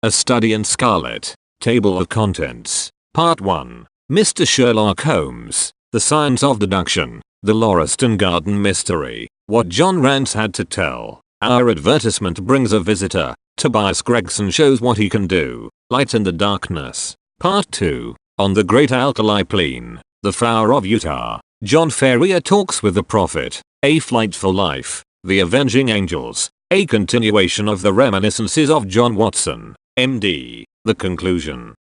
A Study in Scarlet. Table of Contents. Part 1. Mr. Sherlock Holmes. The Science of Deduction. The Lauriston Garden Mystery. What John Rance had to tell. Our advertisement brings a visitor. Tobias Gregson shows what he can do. Light in the Darkness. Part 2. On the Great Alkali Plain. The Flower of Utah. John Ferrier talks with the Prophet. A Flight for Life. The Avenging Angels. A continuation of the reminiscences of John Watson, MD. The conclusion.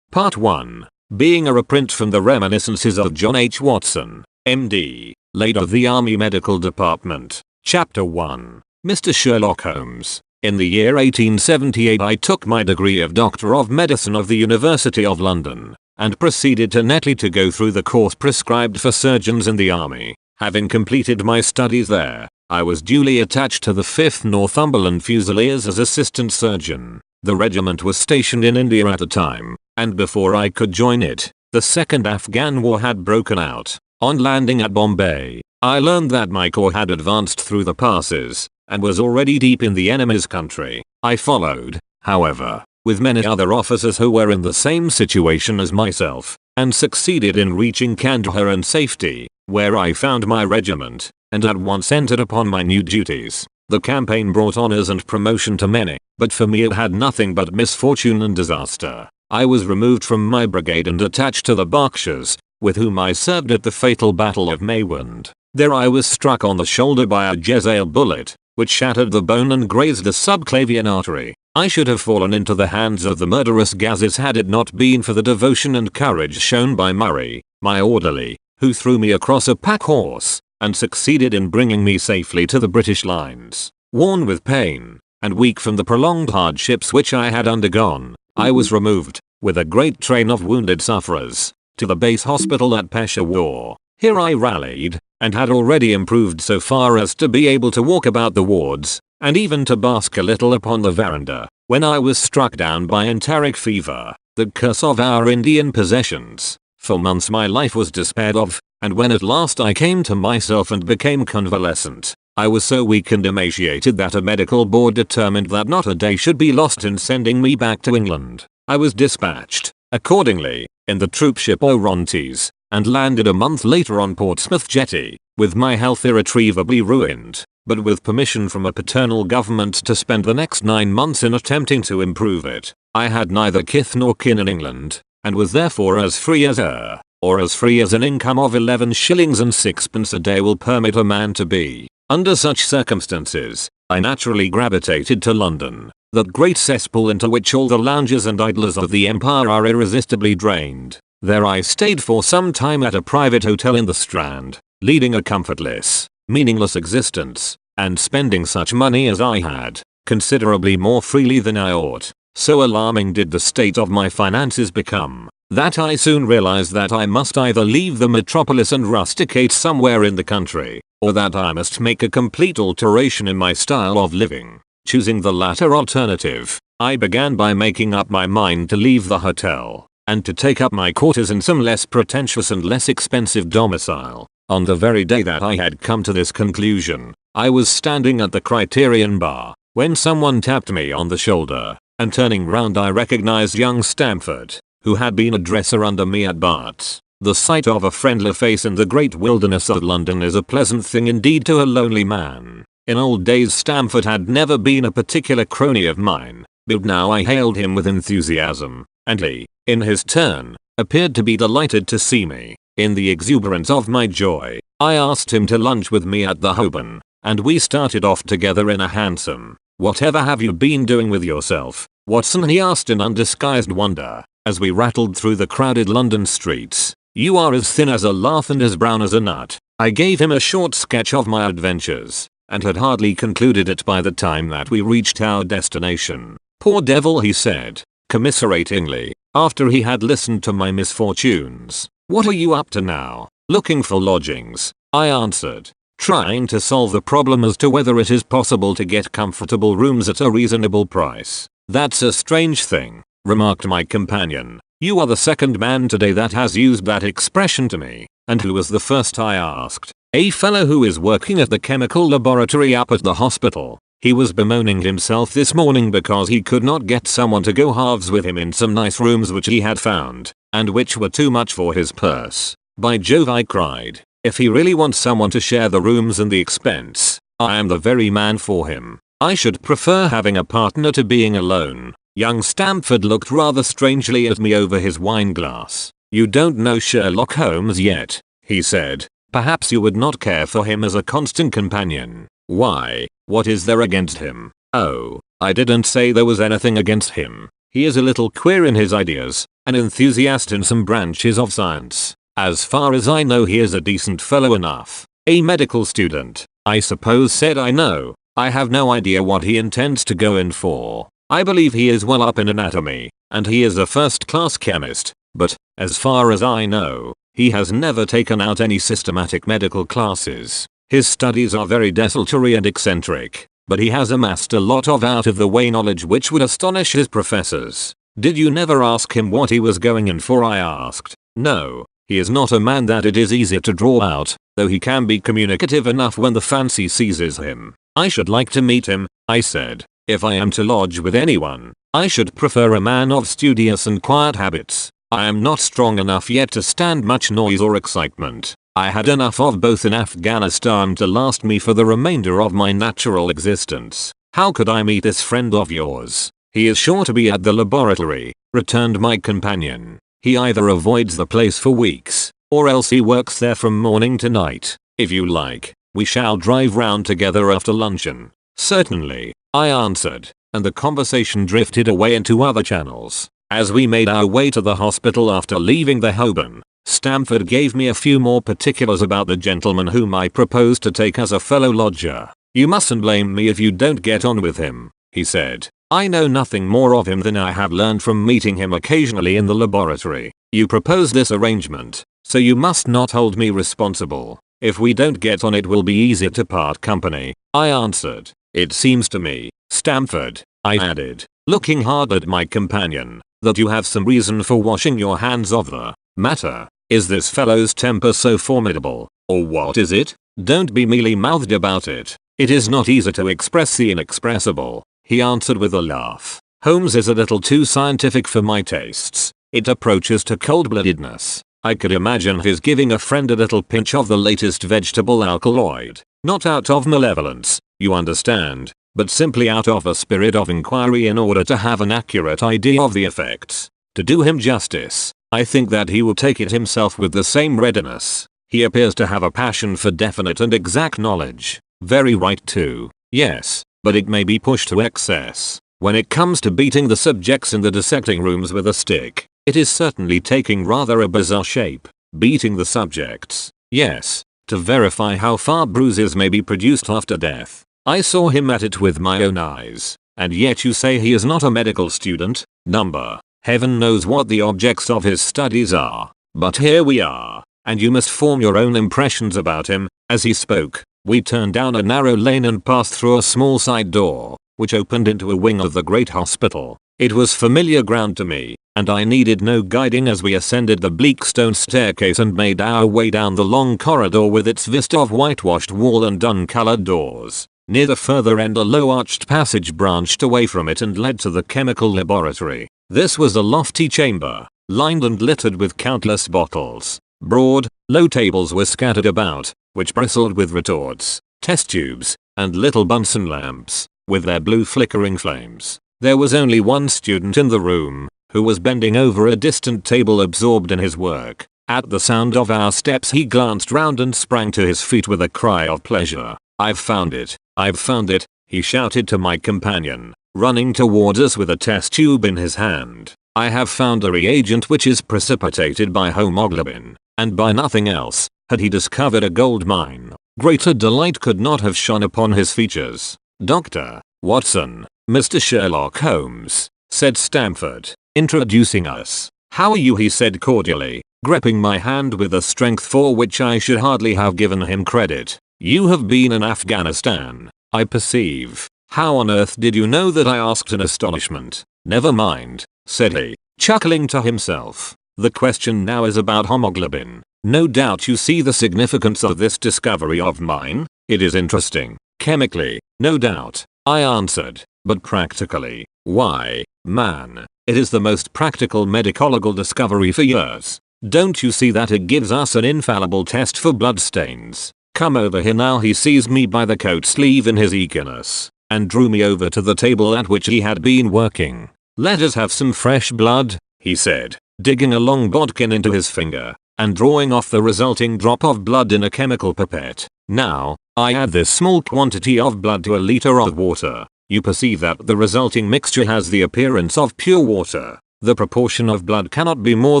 Part 1. Being a reprint from the reminiscences of John H. Watson, MD, late of the Army Medical Department. Chapter 1. Mr. Sherlock Holmes. In the year 1878 I took my degree of Doctor of Medicine of the University of London, and proceeded to Netley to go through the course prescribed for surgeons in the army. Having completed my studies there, I was duly attached to the 5th Northumberland Fusiliers as assistant surgeon. The regiment was stationed in India at the time, and before I could join it, the Second Afghan War had broken out. On landing at Bombay, I learned that my corps had advanced through the passes, and was already deep in the enemy's country. I followed, however, with many other officers who were in the same situation as myself, and succeeded in reaching Kandahar in safety, where I found my regiment, and at once entered upon my new duties. The campaign brought honors and promotion to many, but for me it had nothing but misfortune and disaster. I was removed from my brigade and attached to the Berkshires, with whom I served at the fatal Battle of Maiwand. There I was struck on the shoulder by a Jezail bullet, which shattered the bone and grazed the subclavian artery. I should have fallen into the hands of the murderous Gazis had it not been for the devotion and courage shown by Murray, my orderly, who threw me across a pack horse, and succeeded in bringing me safely to the British lines. Worn with pain, and weak from the prolonged hardships which I had undergone, I was removed, with a great train of wounded sufferers, to the base hospital at Peshawar. Here I rallied, and had already improved so far as to be able to walk about the wards, and even to bask a little upon the veranda, when I was struck down by enteric fever, the curse of our Indian possessions. For months my life was despaired of, and when at last I came to myself and became convalescent, I was so weak and emaciated that a medical board determined that not a day should be lost in sending me back to England. I was dispatched, accordingly, in the troopship Orontes, and landed a month later on Portsmouth Jetty, with my health irretrievably ruined, but with permission from a paternal government to spend the next 9 months in attempting to improve it. I had neither kith nor kin in England, and was therefore as free as air, or as free as an income of 11 shillings and sixpence a day will permit a man to be. Under such circumstances, I naturally gravitated to London, that great cesspool into which all the loungers and idlers of the empire are irresistibly drained. There I stayed for some time at a private hotel in the Strand, leading a comfortless, meaningless existence, and spending such money as I had, considerably more freely than I ought. So alarming did the state of my finances become, that I soon realized that I must either leave the metropolis and rusticate somewhere in the country, or that I must make a complete alteration in my style of living. Choosing the latter alternative, I began by making up my mind to leave the hotel, and to take up my quarters in some less pretentious and less expensive domicile. On the very day that I had come to this conclusion, I was standing at the Criterion bar, when someone tapped me on the shoulder, and turning round I recognized young Stamford, who had been a dresser under me at Bart's. The sight of a friendly face in the great wilderness of London is a pleasant thing indeed to a lonely man. In old days Stamford had never been a particular crony of mine, but now I hailed him with enthusiasm, and he, in his turn, appeared to be delighted to see me. In the exuberance of my joy, I asked him to lunch with me at the Holborn, and we started off together in a hansom. "Whatever have you been doing with yourself, Watson?" he asked in undisguised wonder, as we rattled through the crowded London streets. "You are as thin as a lath and as brown as a nut." I gave him a short sketch of my adventures, and had hardly concluded it by the time that we reached our destination. "Poor devil," he said, commiseratingly, after he had listened to my misfortunes. "What are you up to now?" "Looking for lodgings," I answered, trying to solve the problem as to whether it is possible to get comfortable rooms at a reasonable price. "That's a strange thing," remarked my companion. "You are the second man today that has used that expression to me." "And who was the first?" I asked. "A fellow who is working at the chemical laboratory up at the hospital. He was bemoaning himself this morning because he could not get someone to go halves with him in some nice rooms which he had found, and which were too much for his purse. By Jove, I cried. If he really wants someone to share the rooms and the expense, I am the very man for him. I should prefer having a partner to being alone. Young Stamford looked rather strangely at me over his wine glass. You don't know Sherlock Holmes yet, he said. Perhaps you would not care for him as a constant companion. Why? What is there against him? Oh, I didn't say there was anything against him. He is a little queer in his ideas, an enthusiast in some branches of science. As far as I know, he is a decent fellow enough. A medical student, I suppose. Said I know. I have no idea what he intends to go in for. I believe he is well up in anatomy, and he is a first-class chemist, but, as far as I know, he has never taken out any systematic medical classes. His studies are very desultory and eccentric, but he has amassed a lot of out-of-the-way knowledge which would astonish his professors. Did you never ask him what he was going in for? I asked. No, he is not a man that it is easy to draw out, though he can be communicative enough when the fancy seizes him. I should like to meet him, I said. If I am to lodge with anyone, I should prefer a man of studious and quiet habits. I am not strong enough yet to stand much noise or excitement. I had enough of both in Afghanistan to last me for the remainder of my natural existence. How could I meet this friend of yours? He is sure to be at the laboratory, returned my companion. He either avoids the place for weeks, or else he works there from morning to night. If you like, we shall drive round together after luncheon. Certainly, I answered, and the conversation drifted away into other channels. As we made our way to the hospital after leaving the Holborn, Stamford gave me a few more particulars about the gentleman whom I proposed to take as a fellow lodger. You mustn't blame me if you don't get on with him, he said. I know nothing more of him than I have learned from meeting him occasionally in the laboratory. You proposed this arrangement, so you must not hold me responsible. If we don't get on, it will be easier to part company, I answered. It seems to me, Stamford, I added, looking hard at my companion, that you have some reason for washing your hands of the matter. Is this fellow's temper so formidable, or what is it? Don't be mealy-mouthed about it. It is not easy to express the inexpressible, he answered with a laugh. Holmes is a little too scientific for my tastes. It approaches to cold-bloodedness. I could imagine his giving a friend a little pinch of the latest vegetable alkaloid, not out of malevolence, you understand, but simply out of a spirit of inquiry in order to have an accurate idea of the effects. To do him justice, I think that he will take it himself with the same readiness. He appears to have a passion for definite and exact knowledge. Very right too. Yes, but it may be pushed to excess. When it comes to beating the subjects in the dissecting rooms with a stick, it is certainly taking rather a bizarre shape. Beating the subjects. Yes, to verify how far bruises may be produced after death. I saw him at it with my own eyes. And yet you say he is not a medical student? Number. Heaven knows what the objects of his studies are. But here we are, and you must form your own impressions about him. As he spoke, we turned down a narrow lane and passed through a small side door, which opened into a wing of the great hospital. It was familiar ground to me, and I needed no guiding as we ascended the bleak stone staircase and made our way down the long corridor with its vista of whitewashed wall and dun-colored doors. Near the further end, a low arched passage branched away from it and led to the chemical laboratory. This was a lofty chamber, lined and littered with countless bottles. Broad, low tables were scattered about, which bristled with retorts, test tubes, and little Bunsen lamps, with their blue flickering flames. There was only one student in the room, who was bending over a distant table absorbed in his work. At the sound of our steps he glanced round and sprang to his feet with a cry of pleasure. I've found it, he shouted to my companion, running towards us with a test tube in his hand. I have found a reagent which is precipitated by hemoglobin, and by nothing else. Had he discovered a gold mine, greater delight could not have shone upon his features. Dr. Watson, Mr. Sherlock Holmes, said Stamford, introducing us. How are you? He said cordially, gripping my hand with a strength for which I should hardly have given him credit. You have been in Afghanistan, I perceive. How on earth did you know that? I asked in astonishment. Never mind, said he, chuckling to himself. The question now is about hemoglobin. No doubt you see the significance of this discovery of mine. It is interesting, chemically, no doubt, I answered. But practically, why, man, it is the most practical medicological discovery for years. Don't you see that it gives us an infallible test for bloodstains? Come over here now. He seized me by the coat sleeve in his eagerness and drew me over to the table at which he had been working. Let us have some fresh blood, he said, digging a long bodkin into his finger and drawing off the resulting drop of blood in a chemical pipette. Now, I add this small quantity of blood to a liter of water. You perceive that the resulting mixture has the appearance of pure water. The proportion of blood cannot be more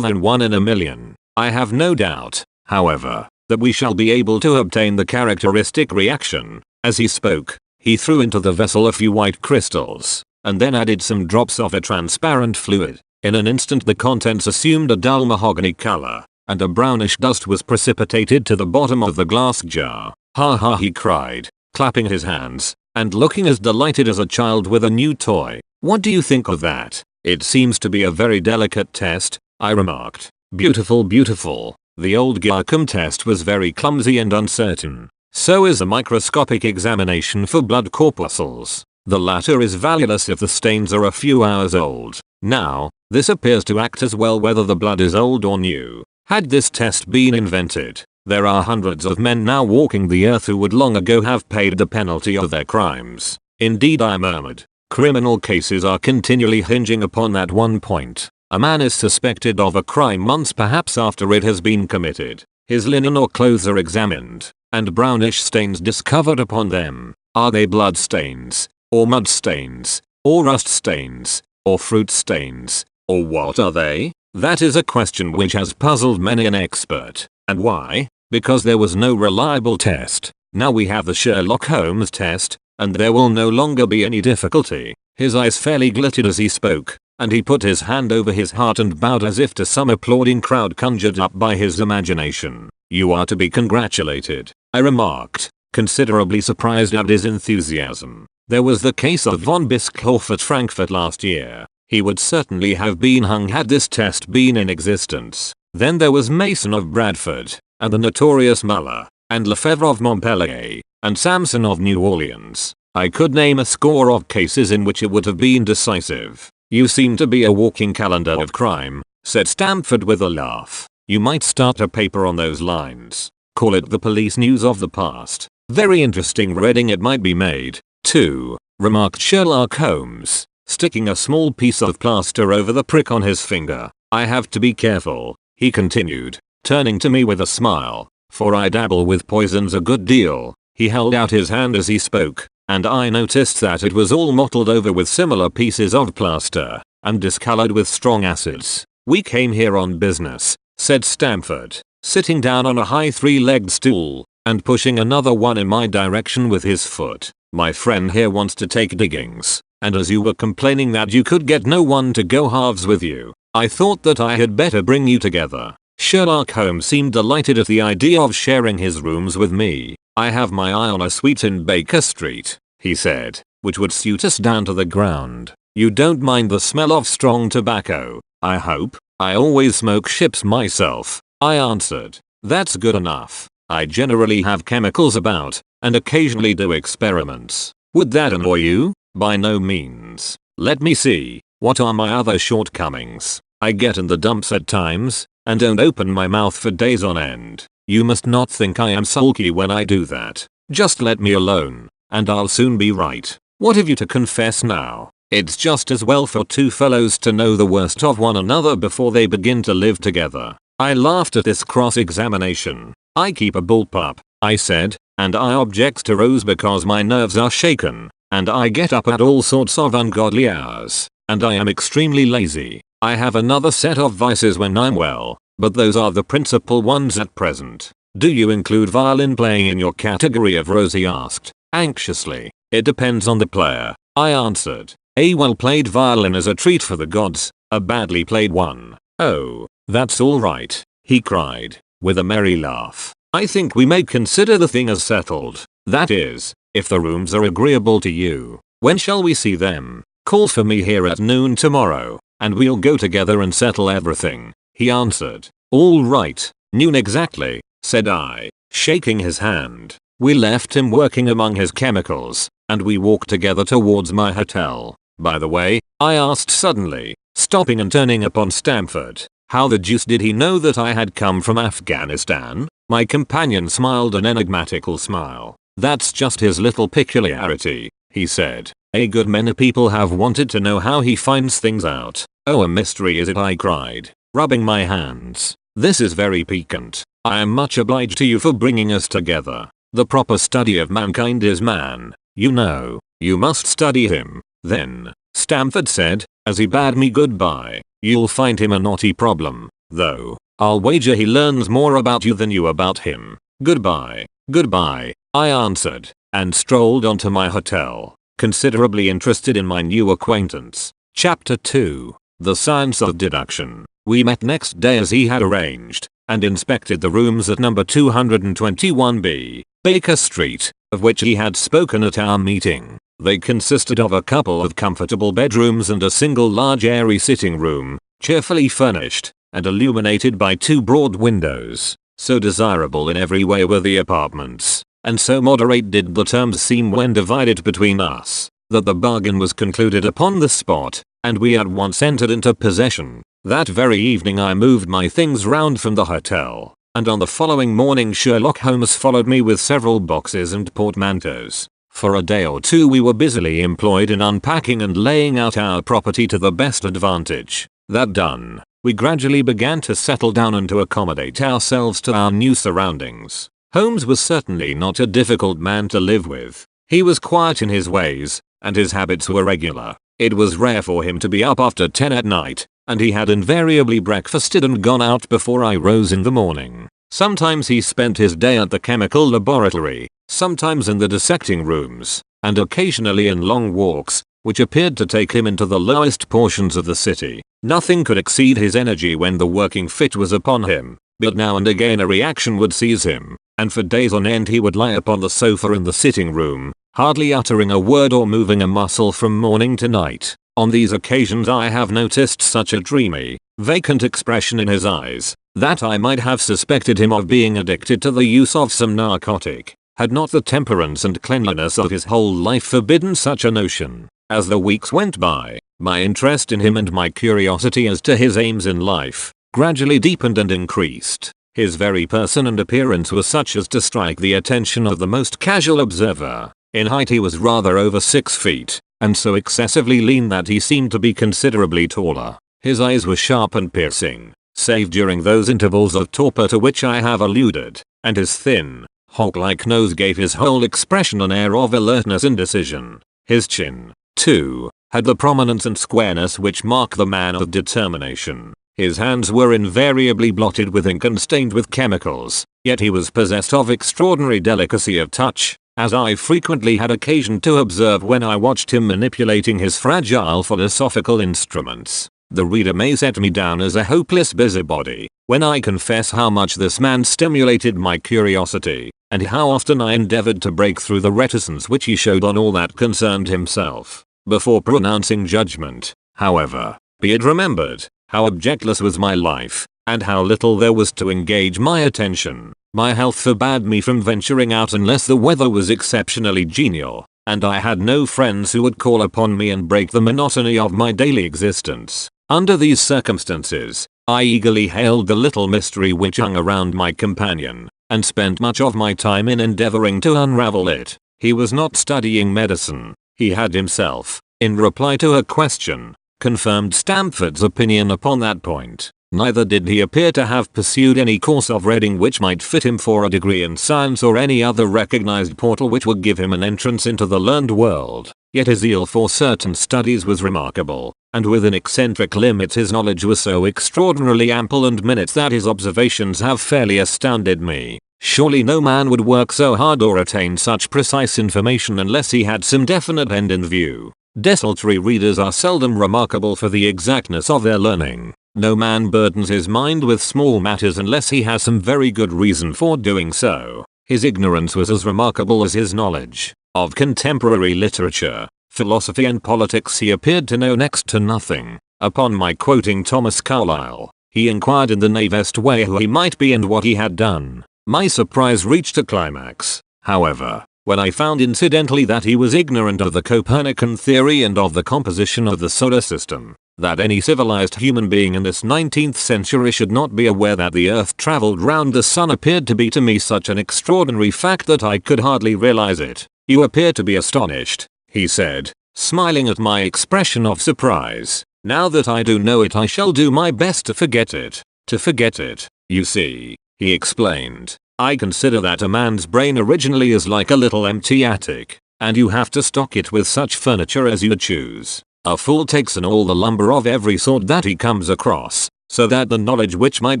than 1 in a million. I have no doubt, however, that we shall be able to obtain the characteristic reaction. As he spoke, he threw into the vessel a few white crystals, and then added some drops of a transparent fluid. In an instant the contents assumed a dull mahogany color, and a brownish dust was precipitated to the bottom of the glass jar. Ha ha, he cried, clapping his hands, and looking as delighted as a child with a new toy. What do you think of that? It seems to be a very delicate test, I remarked. Beautiful, beautiful. The old Gregson test was very clumsy and uncertain. So is a microscopic examination for blood corpuscles. The latter is valueless if the stains are a few hours old. Now, this appears to act as well whether the blood is old or new. Had this test been invented, there are hundreds of men now walking the earth who would long ago have paid the penalty of their crimes. Indeed, I murmured. Criminal cases are continually hinging upon that one point. A man is suspected of a crime months perhaps after it has been committed. His linen or clothes are examined, and brownish stains discovered upon them. Are they blood stains, or mud stains, or rust stains, or fruit stains, or what are they? That is a question which has puzzled many an expert. And why? Because there was no reliable test. Now we have the Sherlock Holmes test, and there will no longer be any difficulty. His eyes fairly glittered as he spoke, and he put his hand over his heart and bowed as if to some applauding crowd conjured up by his imagination. You are to be congratulated, I remarked, considerably surprised at his enthusiasm. There was the case of von Bischoff at Frankfurt last year. He would certainly have been hung had this test been in existence. Then there was Mason of Bradford, and the notorious Muller, and Lefebvre of Montpellier, and Samson of New Orleans. I could name a score of cases in which it would have been decisive. You seem to be a walking calendar of crime, said Stamford with a laugh. You might start a paper on those lines. Call it the police news of the past. Very interesting reading it might be made, too, remarked Sherlock Holmes, sticking a small piece of plaster over the prick on his finger. I have to be careful, he continued, turning to me with a smile, for I dabble with poisons a good deal. He held out his hand as he spoke, and I noticed that it was all mottled over with similar pieces of plaster, and discolored with strong acids. We came here on business, said Stamford, sitting down on a high three-legged stool, and pushing another one in my direction with his foot. My friend here wants to take diggings, and as you were complaining that you could get no one to go halves with you, I thought that I had better bring you together. Sherlock Holmes seemed delighted at the idea of sharing his rooms with me. I have my eye on a suite in Baker Street, he said, which would suit us down to the ground. You don't mind the smell of strong tobacco, I hope? I always smoke ships myself, I answered. That's good enough. I generally have chemicals about, and occasionally do experiments. Would that annoy you? By no means. Let me see, what are my other shortcomings? I get in the dumps at times, and don't open my mouth for days on end. You must not think I am sulky when I do that. Just let me alone, and I'll soon be right. What have you to confess now? It's just as well for two fellows to know the worst of one another before they begin to live together. I laughed at this cross-examination. I keep a bullpup, I said, and I object to Rose because my nerves are shaken, and I get up at all sorts of ungodly hours, and I am extremely lazy. I have another set of vices when I'm well, but those are the principal ones at present. Do you include violin playing in your category of Rose? He asked, anxiously. It depends on the player, I answered. A well-played violin is a treat for the gods, a badly played one. Oh, that's all right, he cried, with a merry laugh. I think we may consider the thing as settled. That is, if the rooms are agreeable to you. When shall we see them? Call for me here at noon tomorrow, and we'll go together and settle everything, he answered. All right, noon exactly, said I, shaking his hand. We left him working among his chemicals, and we walked together towards my hotel. By the way, I asked suddenly, stopping and turning upon Stamford, how the deuce did he know that I had come from Afghanistan? My companion smiled an enigmatical smile. That's just his little peculiarity, he said. A good many people have wanted to know how he finds things out. Oh, a mystery is it, I cried, rubbing my hands. This is very piquant. I am much obliged to you for bringing us together. The proper study of mankind is man. You know, you must study him. Then, Stamford said, as he bade me goodbye, you'll find him a knotty problem, though. I'll wager he learns more about you than you about him. Goodbye. Goodbye, I answered, and strolled on to my hotel, considerably interested in my new acquaintance. Chapter 2. The Science of Deduction. We met next day as he had arranged, and inspected the rooms at number 221B, Baker Street, of which he had spoken at our meeting. They consisted of a couple of comfortable bedrooms and a single large airy sitting room, cheerfully furnished, and illuminated by 2 broad windows. So desirable in every way were the apartments, and so moderate did the terms seem when divided between us, that the bargain was concluded upon the spot, and we at once entered into possession. That very evening I moved my things round from the hotel, and on the following morning Sherlock Holmes followed me with several boxes and portmanteaus. For a day or two we were busily employed in unpacking and laying out our property to the best advantage. That done, we gradually began to settle down and to accommodate ourselves to our new surroundings. Holmes was certainly not a difficult man to live with. He was quiet in his ways, and his habits were regular. It was rare for him to be up after 10 at night, and he had invariably breakfasted and gone out before I rose in the morning. Sometimes he spent his day at the chemical laboratory, sometimes in the dissecting rooms, and occasionally in long walks, which appeared to take him into the lowest portions of the city. Nothing could exceed his energy when the working fit was upon him, but now and again a reaction would seize him, and for days on end he would lie upon the sofa in the sitting room, hardly uttering a word or moving a muscle from morning to night. On these occasions I have noticed such a dreamy, vacant expression in his eyes, that I might have suspected him of being addicted to the use of some narcotic, had not the temperance and cleanliness of his whole life forbidden such a notion. As the weeks went by, my interest in him and my curiosity as to his aims in life gradually deepened and increased. His very person and appearance were such as to strike the attention of the most casual observer. In height he was rather over 6 feet, and so excessively lean that he seemed to be considerably taller. His eyes were sharp and piercing, save during those intervals of torpor to which I have alluded, and his thin, hawk-like nose gave his whole expression an air of alertness and decision. His chin, too, had the prominence and squareness which mark the man of determination. His hands were invariably blotted with ink and stained with chemicals, yet he was possessed of extraordinary delicacy of touch, as I frequently had occasion to observe when I watched him manipulating his fragile philosophical instruments. The reader may set me down as a hopeless busybody, when I confess how much this man stimulated my curiosity, and how often I endeavored to break through the reticence which he showed on all that concerned himself. Before pronouncing judgment, however, be it remembered, how objectless was my life, and how little there was to engage my attention. My health forbade me from venturing out unless the weather was exceptionally genial, and I had no friends who would call upon me and break the monotony of my daily existence. Under these circumstances, I eagerly hailed the little mystery which hung around my companion, and spent much of my time in endeavoring to unravel it. He was not studying medicine. He had himself, in reply to her question, confirmed Stamford's opinion upon that point. Neither did he appear to have pursued any course of reading which might fit him for a degree in science or any other recognized portal which would give him an entrance into the learned world. Yet his zeal for certain studies was remarkable, and within eccentric limits his knowledge was so extraordinarily ample and minute that his observations have fairly astounded me. Surely no man would work so hard or attain such precise information unless he had some definite end in view. Desultory readers are seldom remarkable for the exactness of their learning. No man burdens his mind with small matters unless he has some very good reason for doing so. His ignorance was as remarkable as his knowledge. Of contemporary literature, philosophy and politics he appeared to know next to nothing. Upon my quoting Thomas Carlyle, he inquired in the naivest way who he might be and what he had done. My surprise reached a climax. However, when I found incidentally that he was ignorant of the Copernican theory and of the composition of the solar system, that any civilized human being in this 19th century should not be aware that the Earth traveled round the sun appeared to be to me such an extraordinary fact that I could hardly realize it. "You appear to be astonished," he said, smiling at my expression of surprise. "Now that I do know it, I shall do my best to forget it." "To forget it, you see," he explained, "I consider that a man's brain originally is like a little empty attic, and you have to stock it with such furniture as you choose. A fool takes in all the lumber of every sort that he comes across, so that the knowledge which might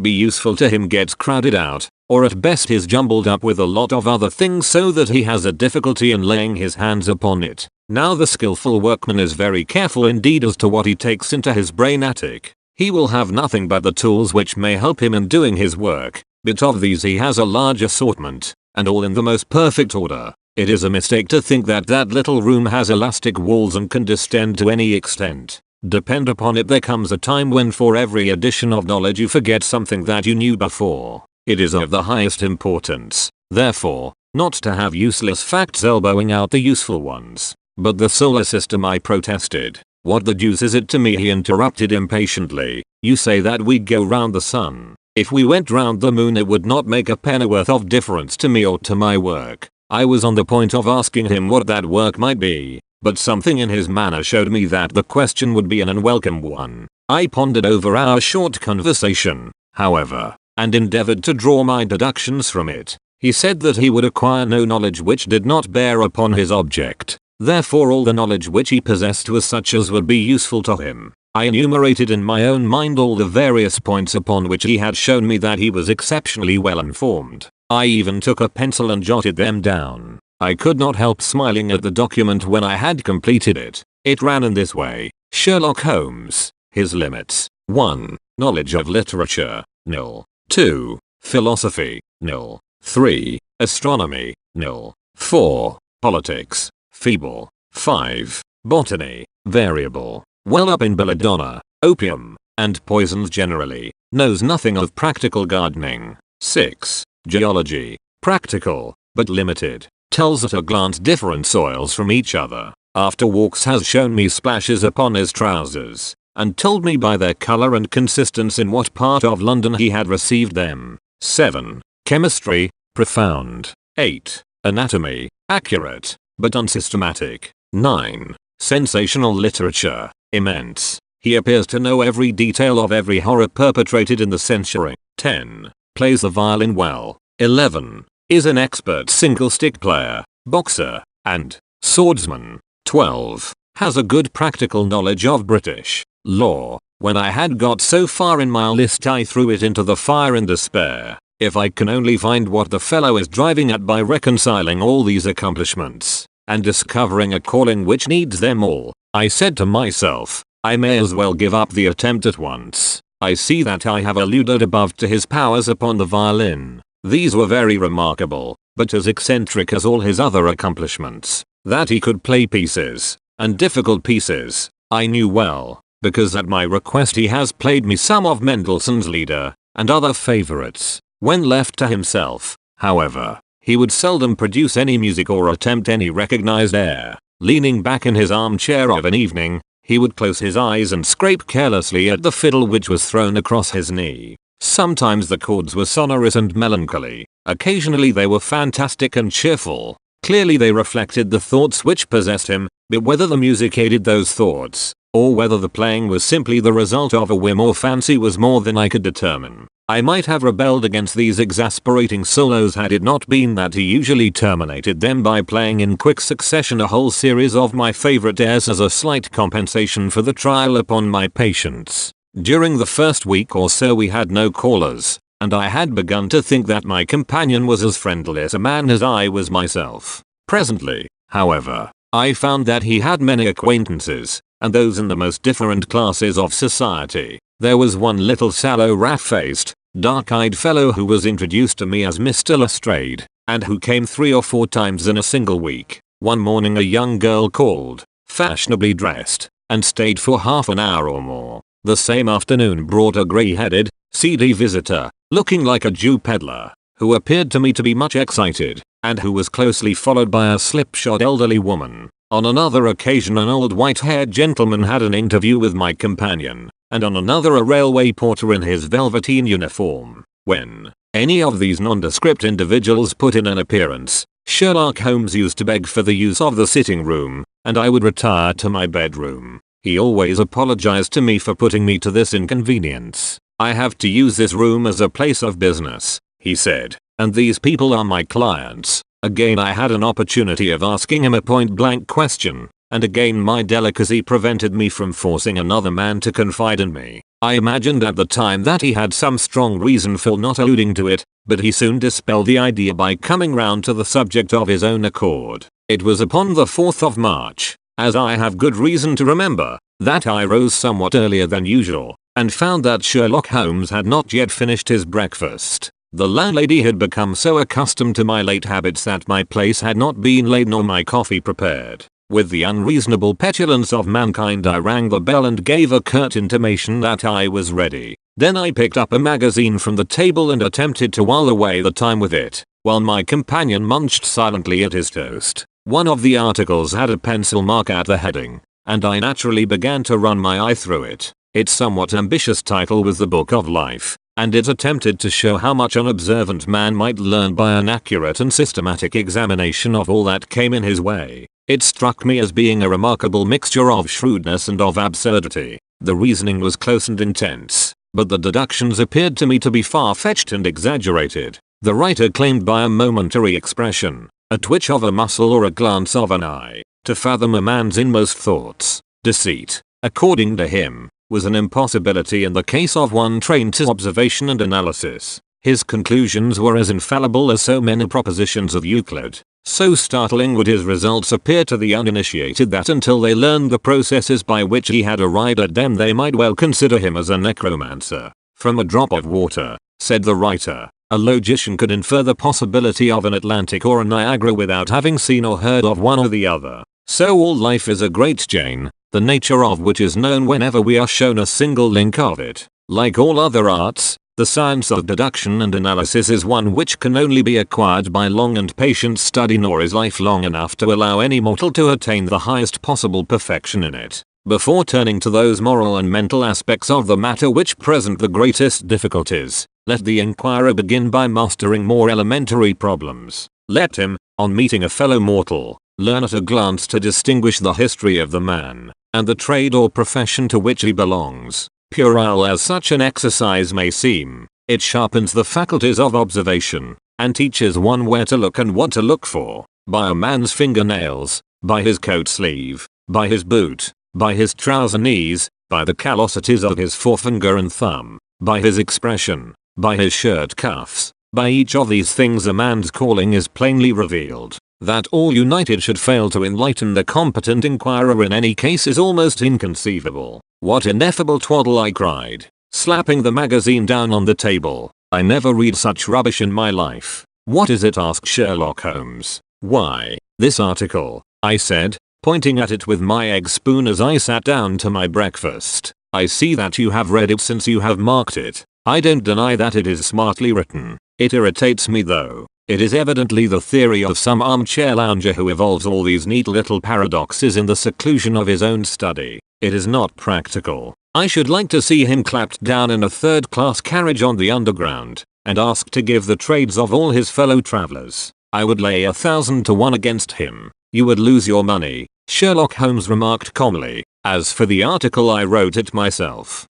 be useful to him gets crowded out, or at best is jumbled up with a lot of other things so that he has a difficulty in laying his hands upon it. Now the skillful workman is very careful indeed as to what he takes into his brain attic. He will have nothing but the tools which may help him in doing his work, but of these he has a large assortment, and all in the most perfect order. It is a mistake to think that that little room has elastic walls and can distend to any extent. Depend upon it, there comes a time when for every addition of knowledge you forget something that you knew before. It is of the highest importance, therefore, not to have useless facts elbowing out the useful ones. "But the solar system," I protested. "What the deuce is it to me?" he interrupted impatiently. "You say that we go round the sun. If we went round the moon it would not make a pennyworth of difference to me or to my work." I was on the point of asking him what that work might be, but something in his manner showed me that the question would be an unwelcome one. I pondered over our short conversation, however, and endeavored to draw my deductions from it. He said that he would acquire no knowledge which did not bear upon his object. Therefore all the knowledge which he possessed was such as would be useful to him. I enumerated in my own mind all the various points upon which he had shown me that he was exceptionally well informed. I even took a pencil and jotted them down. I could not help smiling at the document when I had completed it. It ran in this way: Sherlock Holmes, his limits. 1. Knowledge of literature, nil. 2. Philosophy, nil. 3. Astronomy, nil. 4. Politics, feeble. 5. Botany, variable. Well up in belladonna, opium, and poisons generally. Knows nothing of practical gardening. 6. Geology, practical, but limited. Tells at a glance different soils from each other. After walks has shown me splashes upon his trousers, and told me by their color and consistence in what part of London he had received them. 7. Chemistry, profound. 8. Anatomy, accurate, but unsystematic. 9. Sensational literature, immense. He appears to know every detail of every horror perpetrated in the century. 10. Plays the violin well. 11. Is an expert single-stick player, boxer, and swordsman. 12. Has a good practical knowledge of British law. When I had got so far in my list I threw it into the fire in despair. If I can only find what the fellow is driving at by reconciling all these accomplishments, and discovering a calling which needs them all, I said to myself, I may as well give up the attempt at once. I see that I have alluded above to his powers upon the violin. These were very remarkable, but as eccentric as all his other accomplishments. That he could play pieces, and difficult pieces, I knew well, because at my request he has played me some of Mendelssohn's Lieder, and other favorites. When left to himself, however, he would seldom produce any music or attempt any recognized air. Leaning back in his armchair of an evening, he would close his eyes and scrape carelessly at the fiddle which was thrown across his knee. Sometimes the chords were sonorous and melancholy, occasionally they were fantastic and cheerful. Clearly they reflected the thoughts which possessed him, but whether the music aided those thoughts, or whether the playing was simply the result of a whim or fancy was more than I could determine. I might have rebelled against these exasperating solos had it not been that he usually terminated them by playing in quick succession a whole series of my favorite airs as a slight compensation for the trial upon my patience. During the first week or so we had no callers, and I had begun to think that my companion was as friendless a man as I was myself. Presently, however, I found that he had many acquaintances, and those in the most different classes of society. There was one little sallow rat-faced, dark-eyed fellow who was introduced to me as Mr. Lestrade, and who came 3 or 4 times in a single week. One morning a young girl called, fashionably dressed, and stayed for half an hour or more. The same afternoon brought a grey-headed, seedy visitor, looking like a Jew peddler, who appeared to me to be much excited. and who was closely followed by a slipshod elderly woman. On another occasion an old white-haired gentleman had an interview with my companion, and on another a railway porter in his velveteen uniform. When any of these nondescript individuals put in an appearance, Sherlock Holmes used to beg for the use of the sitting room, and I would retire to my bedroom. He always apologized to me for putting me to this inconvenience. "I have to use this room as a place of business," he said, "and these people are my clients." Again I had an opportunity of asking him a point-blank question, and again my delicacy prevented me from forcing another man to confide in me. I imagined at the time that he had some strong reason for not alluding to it, but he soon dispelled the idea by coming round to the subject of his own accord. It was upon the 4th of March, as I have good reason to remember, that I rose somewhat earlier than usual, and found that Sherlock Holmes had not yet finished his breakfast. The landlady had become so accustomed to my late habits that my place had not been laid nor my coffee prepared. With the unreasonable petulance of mankind I rang the bell and gave a curt intimation that I was ready. Then I picked up a magazine from the table and attempted to while away the time with it, while my companion munched silently at his toast. One of the articles had a pencil mark at the heading, and I naturally began to run my eye through it. Its somewhat ambitious title was The Book of Life, and it attempted to show how much an observant man might learn by an accurate and systematic examination of all that came in his way. It struck me as being a remarkable mixture of shrewdness and of absurdity. The reasoning was close and intense, but the deductions appeared to me to be far-fetched and exaggerated. The writer claimed by a momentary expression, a twitch of a muscle or a glance of an eye, to fathom a man's inmost thoughts. Deceit, according to him, was an impossibility in the case of one trained to observation and analysis. His conclusions were as infallible as so many propositions of Euclid. So startling would his results appear to the uninitiated that until they learned the processes by which he had arrived at them they might well consider him as a necromancer. From a drop of water, said the writer, a logician could infer the possibility of an Atlantic or a Niagara without having seen or heard of one or the other. So all life is a great chain, the nature of which is known whenever we are shown a single link of it. Like all other arts, the science of deduction and analysis is one which can only be acquired by long and patient study, nor is life long enough to allow any mortal to attain the highest possible perfection in it. Before turning to those moral and mental aspects of the matter which present the greatest difficulties, let the inquirer begin by mastering more elementary problems. Let him, on meeting a fellow mortal, learn at a glance to distinguish the history of the man, and the trade or profession to which he belongs. Puerile as such an exercise may seem, it sharpens the faculties of observation, and teaches one where to look and what to look for, by a man's fingernails, by his coat sleeve, by his boot, by his trouser knees, by the callosities of his forefinger and thumb, by his expression, by his shirt cuffs. By each of these things a man's calling is plainly revealed. That all united should fail to enlighten the competent inquirer in any case is almost inconceivable. "What ineffable twaddle," I cried, slapping the magazine down on the table. "I never read such rubbish in my life." "What is it?" asked Sherlock Holmes. "Why, this article," I said, pointing at it with my egg spoon as I sat down to my breakfast. "I see that you have read it since you have marked it. I don't deny that it is smartly written. It irritates me though. It is evidently the theory of some armchair lounger who evolves all these neat little paradoxes in the seclusion of his own study. It is not practical. I should like to see him clapped down in a third-class carriage on the Underground, and asked to give the trades of all his fellow travelers. I would lay 1,000 to 1 against him." "You would lose your money," Sherlock Holmes remarked calmly. "As for the article, I wrote it myself."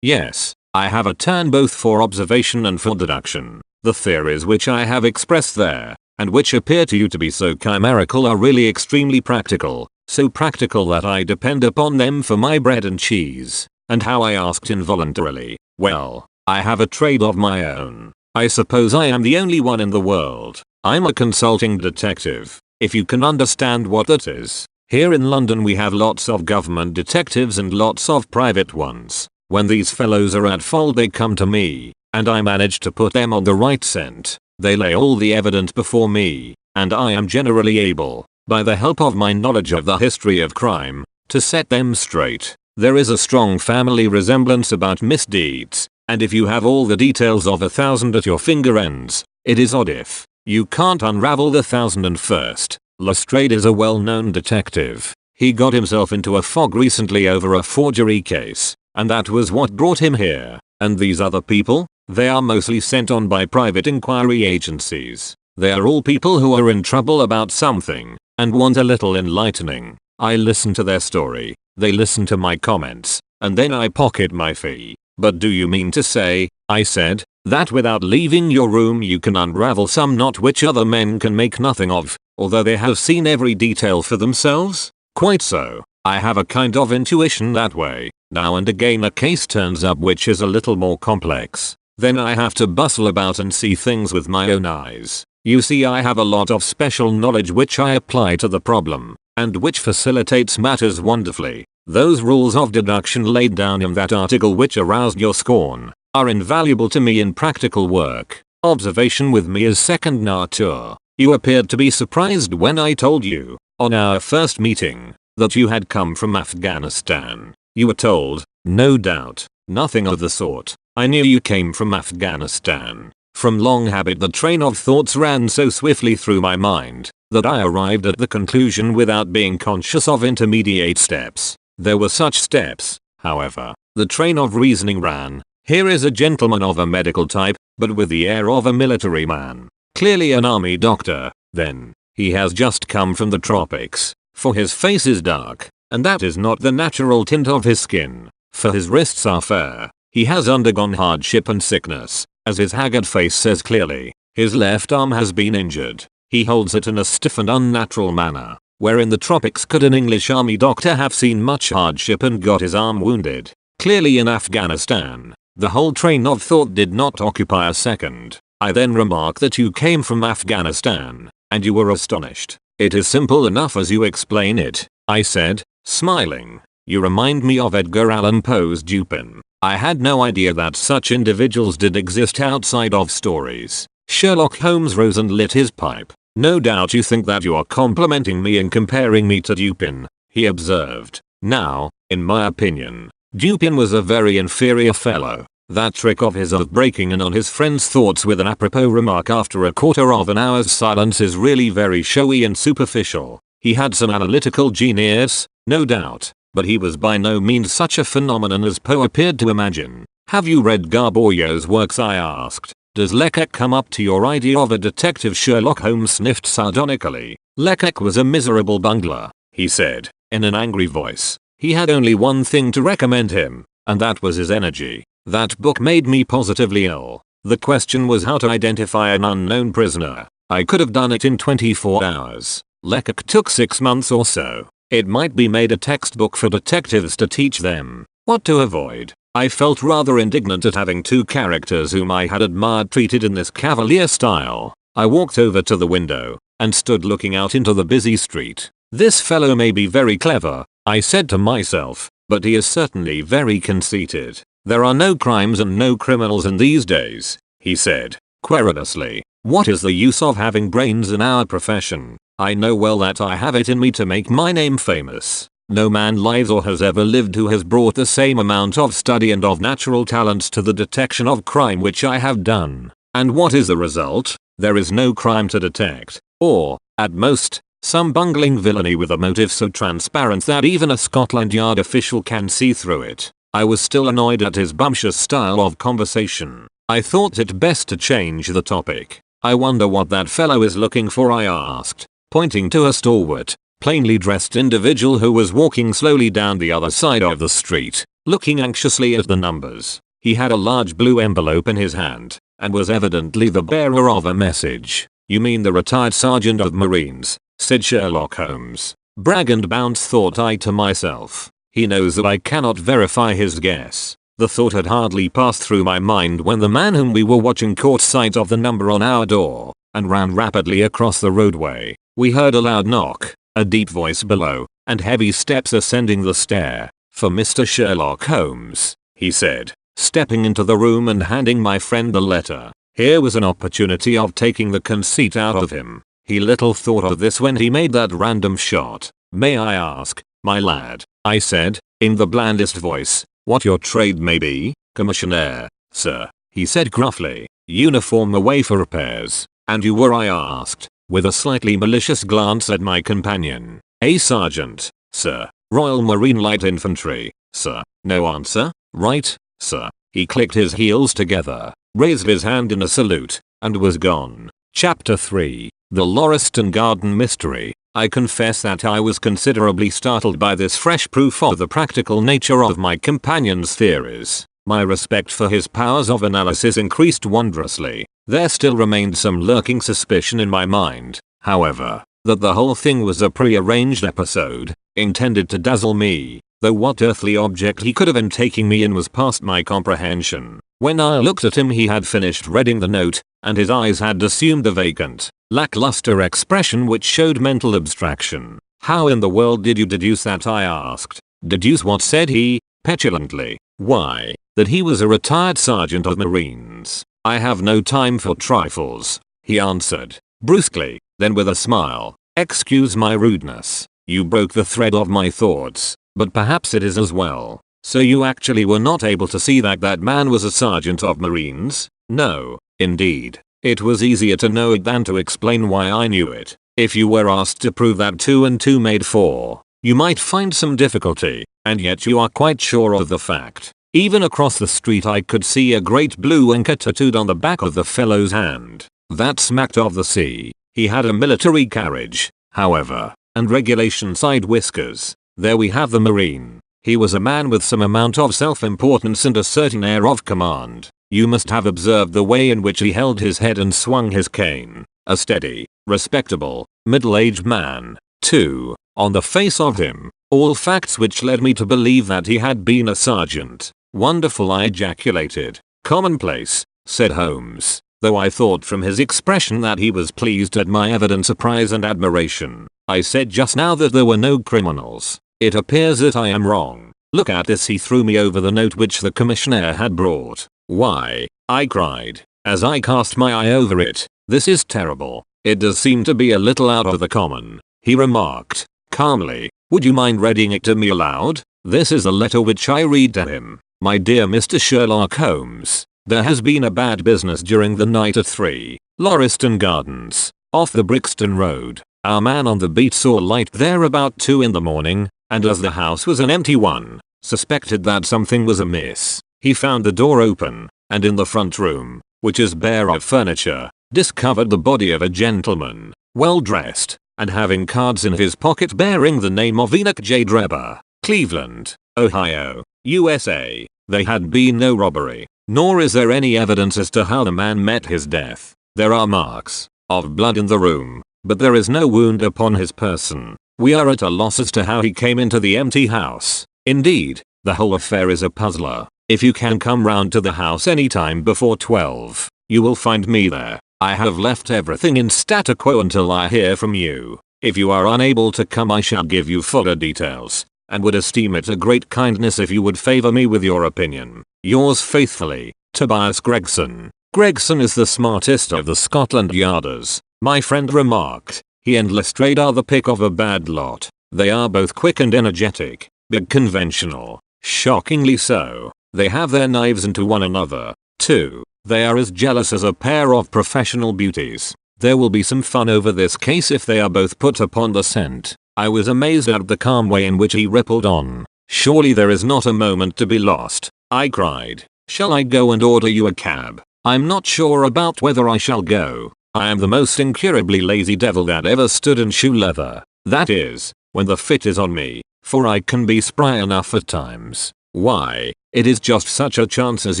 Yes, I have a turn both for observation and for deduction. The theories which I have expressed there, and which appear to you to be so chimerical, are really extremely practical, so practical that I depend upon them for my bread and cheese." "And how?" I asked involuntarily. "Well, I have a trade of my own. I suppose I am the only one in the world. I'm a consulting detective, if you can understand what that is. Here in London we have lots of government detectives and lots of private ones. When these fellows are at fault they come to me, and I manage to put them on the right scent. They lay all the evidence before me, and I am generally able, by the help of my knowledge of the history of crime, to set them straight. There is a strong family resemblance about misdeeds, and if you have all the details of 1,000 at your finger ends, it is odd if, You can't unravel the 1001st. Lestrade is a well-known detective. He got himself into a fog recently over a forgery case, and that was what brought him here. And these other people? They are mostly sent on by private inquiry agencies. They are all people who are in trouble about something and want a little enlightening. I listen to their story, they listen to my comments, and then I pocket my fee. But do you mean to say, I said, that without leaving your room you can unravel some knot which other men can make nothing of, although they have seen every detail for themselves? Quite so. I have a kind of intuition that way. Now and again a case turns up which is a little more complex. Then I have to bustle about and see things with my own eyes. You see, I have a lot of special knowledge which I apply to the problem, and which facilitates matters wonderfully. Those rules of deduction laid down in that article which aroused your scorn are invaluable to me in practical work. Observation with me is second nature. You appeared to be surprised when I told you, on our first meeting, that you had come from Afghanistan. You were told, no doubt, nothing of the sort. I knew you came from Afghanistan. From long habit the train of thoughts ran so swiftly through my mind that I arrived at the conclusion without being conscious of intermediate steps. There were such steps, however. The train of reasoning ran. Here is a gentleman of a medical type, but with the air of a military man. Clearly an army doctor. Then, he has just come from the tropics, for his face is dark, and that is not the natural tint of his skin, for his wrists are fair. He has undergone hardship and sickness, as his haggard face says clearly. His left arm has been injured. He holds it in a stiff and unnatural manner. Where in the tropics could an English army doctor have seen much hardship and got his arm wounded? Clearly in Afghanistan. The whole train of thought did not occupy a second. I then remarked that you came from Afghanistan, and you were astonished. It is simple enough as you explain it, I said, smiling. You remind me of Edgar Allan Poe's Dupin. I had no idea that such individuals did exist outside of stories. Sherlock Holmes rose and lit his pipe. No doubt you think that you are complimenting me in comparing me to Dupin, he observed. Now, in my opinion, Dupin was a very inferior fellow. That trick of his of breaking in on his friend's thoughts with an apropos remark after a quarter of an hour's silence is really very showy and superficial. He had some analytical genius, no doubt, but he was by no means such a phenomenon as Poe appeared to imagine. Have you read Gaboriau's works? I asked. Does Lecoq come up to your idea of a detective? Sherlock Holmes sniffed sardonically. Lecoq was a miserable bungler, he said, in an angry voice. He had only one thing to recommend him, and that was his energy. That book made me positively ill. The question was how to identify an unknown prisoner. I could have done it in 24 hours. Lecoq took 6 months or so. It might be made a textbook for detectives to teach them what to avoid. I felt rather indignant at having two characters whom I had admired treated in this cavalier style. I walked over to the window and stood looking out into the busy street. This fellow may be very clever, I said to myself, but he is certainly very conceited. There are no crimes and no criminals in these days, he said, querulously. What is the use of having brains in our profession? I know well that I have it in me to make my name famous. No man lives or has ever lived who has brought the same amount of study and of natural talents to the detection of crime which I have done. And what is the result? There is no crime to detect, or, at most, some bungling villainy with a motive so transparent that even a Scotland Yard official can see through it. I was still annoyed at his bumptious style of conversation. I thought it best to change the topic. I wonder what that fellow is looking for, I asked, pointing to a stalwart, plainly dressed individual who was walking slowly down the other side of the street, looking anxiously at the numbers. He had a large blue envelope in his hand, and was evidently the bearer of a message. You mean the retired sergeant of Marines, said Sherlock Holmes. Brag and bounce, thought I to myself. He knows that I cannot verify his guess. The thought had hardly passed through my mind when the man whom we were watching caught sight of the number on our door, and ran rapidly across the roadway. We heard a loud knock, a deep voice below, and heavy steps ascending the stair. For Mr. Sherlock Holmes, he said, stepping into the room and handing my friend the letter. Here was an opportunity of taking the conceit out of him. He little thought of this when he made that random shot. May I ask, my lad, I said, in the blandest voice, what your trade may be? Commissionaire, sir, he said gruffly. Uniform away for repairs. And you were? I asked, with a slightly malicious glance at my companion. A sergeant, sir. Royal Marine Light Infantry, sir. No answer. Right, sir. He clicked his heels together, raised his hand in a salute, and was gone. Chapter 3. The Lauriston Garden Mystery. I confess that I was considerably startled by this fresh proof of the practical nature of my companion's theories. My respect for his powers of analysis increased wondrously. There still remained some lurking suspicion in my mind, however, that the whole thing was a pre-arranged episode, intended to dazzle me, though what earthly object he could have been taking me in was past my comprehension. When I looked at him, he had finished reading the note, and his eyes had assumed a vacant, lackluster expression which showed mental abstraction. How in the world did you deduce that? I asked. Deduce what? Said he, petulantly. Why, that he was a retired sergeant of Marines. I have no time for trifles, he answered, brusquely, then with a smile. Excuse my rudeness. You broke the thread of my thoughts, but perhaps it is as well. So you actually were not able to see that that man was a sergeant of Marines? No, indeed. It was easier to know it than to explain why I knew it. If you were asked to prove that 2 and 2 made 4, you might find some difficulty, and yet you are quite sure of the fact. Even across the street I could see a great blue anchor tattooed on the back of the fellow's hand. That smacked of the sea. He had a military carriage, however, and regulation side whiskers. There we have the Marine. He was a man with some amount of self-importance and a certain air of command. You must have observed the way in which he held his head and swung his cane. A steady, respectable, middle-aged man, too, on the face of him. All facts which led me to believe that he had been a sergeant. Wonderful, I ejaculated. Commonplace, said Holmes, though I thought from his expression that he was pleased at my evident surprise and admiration. I said just now that there were no criminals. It appears that I am wrong. Look at this. He threw me over the note which the commissioner had brought. Why, I cried, as I cast my eye over it, this is terrible. It does seem to be a little out of the common, he remarked, calmly. Would you mind reading it to me aloud? This is the letter which I read to him. My dear Mr. Sherlock Holmes, there has been a bad business during the night at 3, Lauriston Gardens, off the Brixton Road. Our man on the beat saw light there about 2 in the morning, and as the house was an empty one, suspected that something was amiss. He found the door open, and in the front room, which is bare of furniture, discovered the body of a gentleman, well dressed, and having cards in his pocket bearing the name of Enoch J. Drebber, Cleveland, Ohio, USA. There had been no robbery, nor is there any evidence as to how the man met his death. There are marks of blood in the room, but there is no wound upon his person. We are at a loss as to how he came into the empty house. Indeed, the whole affair is a puzzler. If you can come round to the house anytime before 12, you will find me there. I have left everything in statu quo until I hear from you. If you are unable to come, I shall give you fuller details, and would esteem it a great kindness if you would favor me with your opinion. Yours faithfully, Tobias Gregson. Gregson is the smartest of the Scotland Yarders, my friend remarked. He and Lestrade are the pick of a bad lot. They are both quick and energetic, but conventional. Shockingly so. They have their knives into one another, too. They are as jealous as a pair of professional beauties. There will be some fun over this case if they are both put upon the scent. I was amazed at the calm way in which he rippled on. Surely there is not a moment to be lost, I cried. Shall I go and order you a cab? I'm not sure about whether I shall go. I am the most incurably lazy devil that ever stood in shoe leather. That is, when the fit is on me, for I can be spry enough at times. Why, it is just such a chance as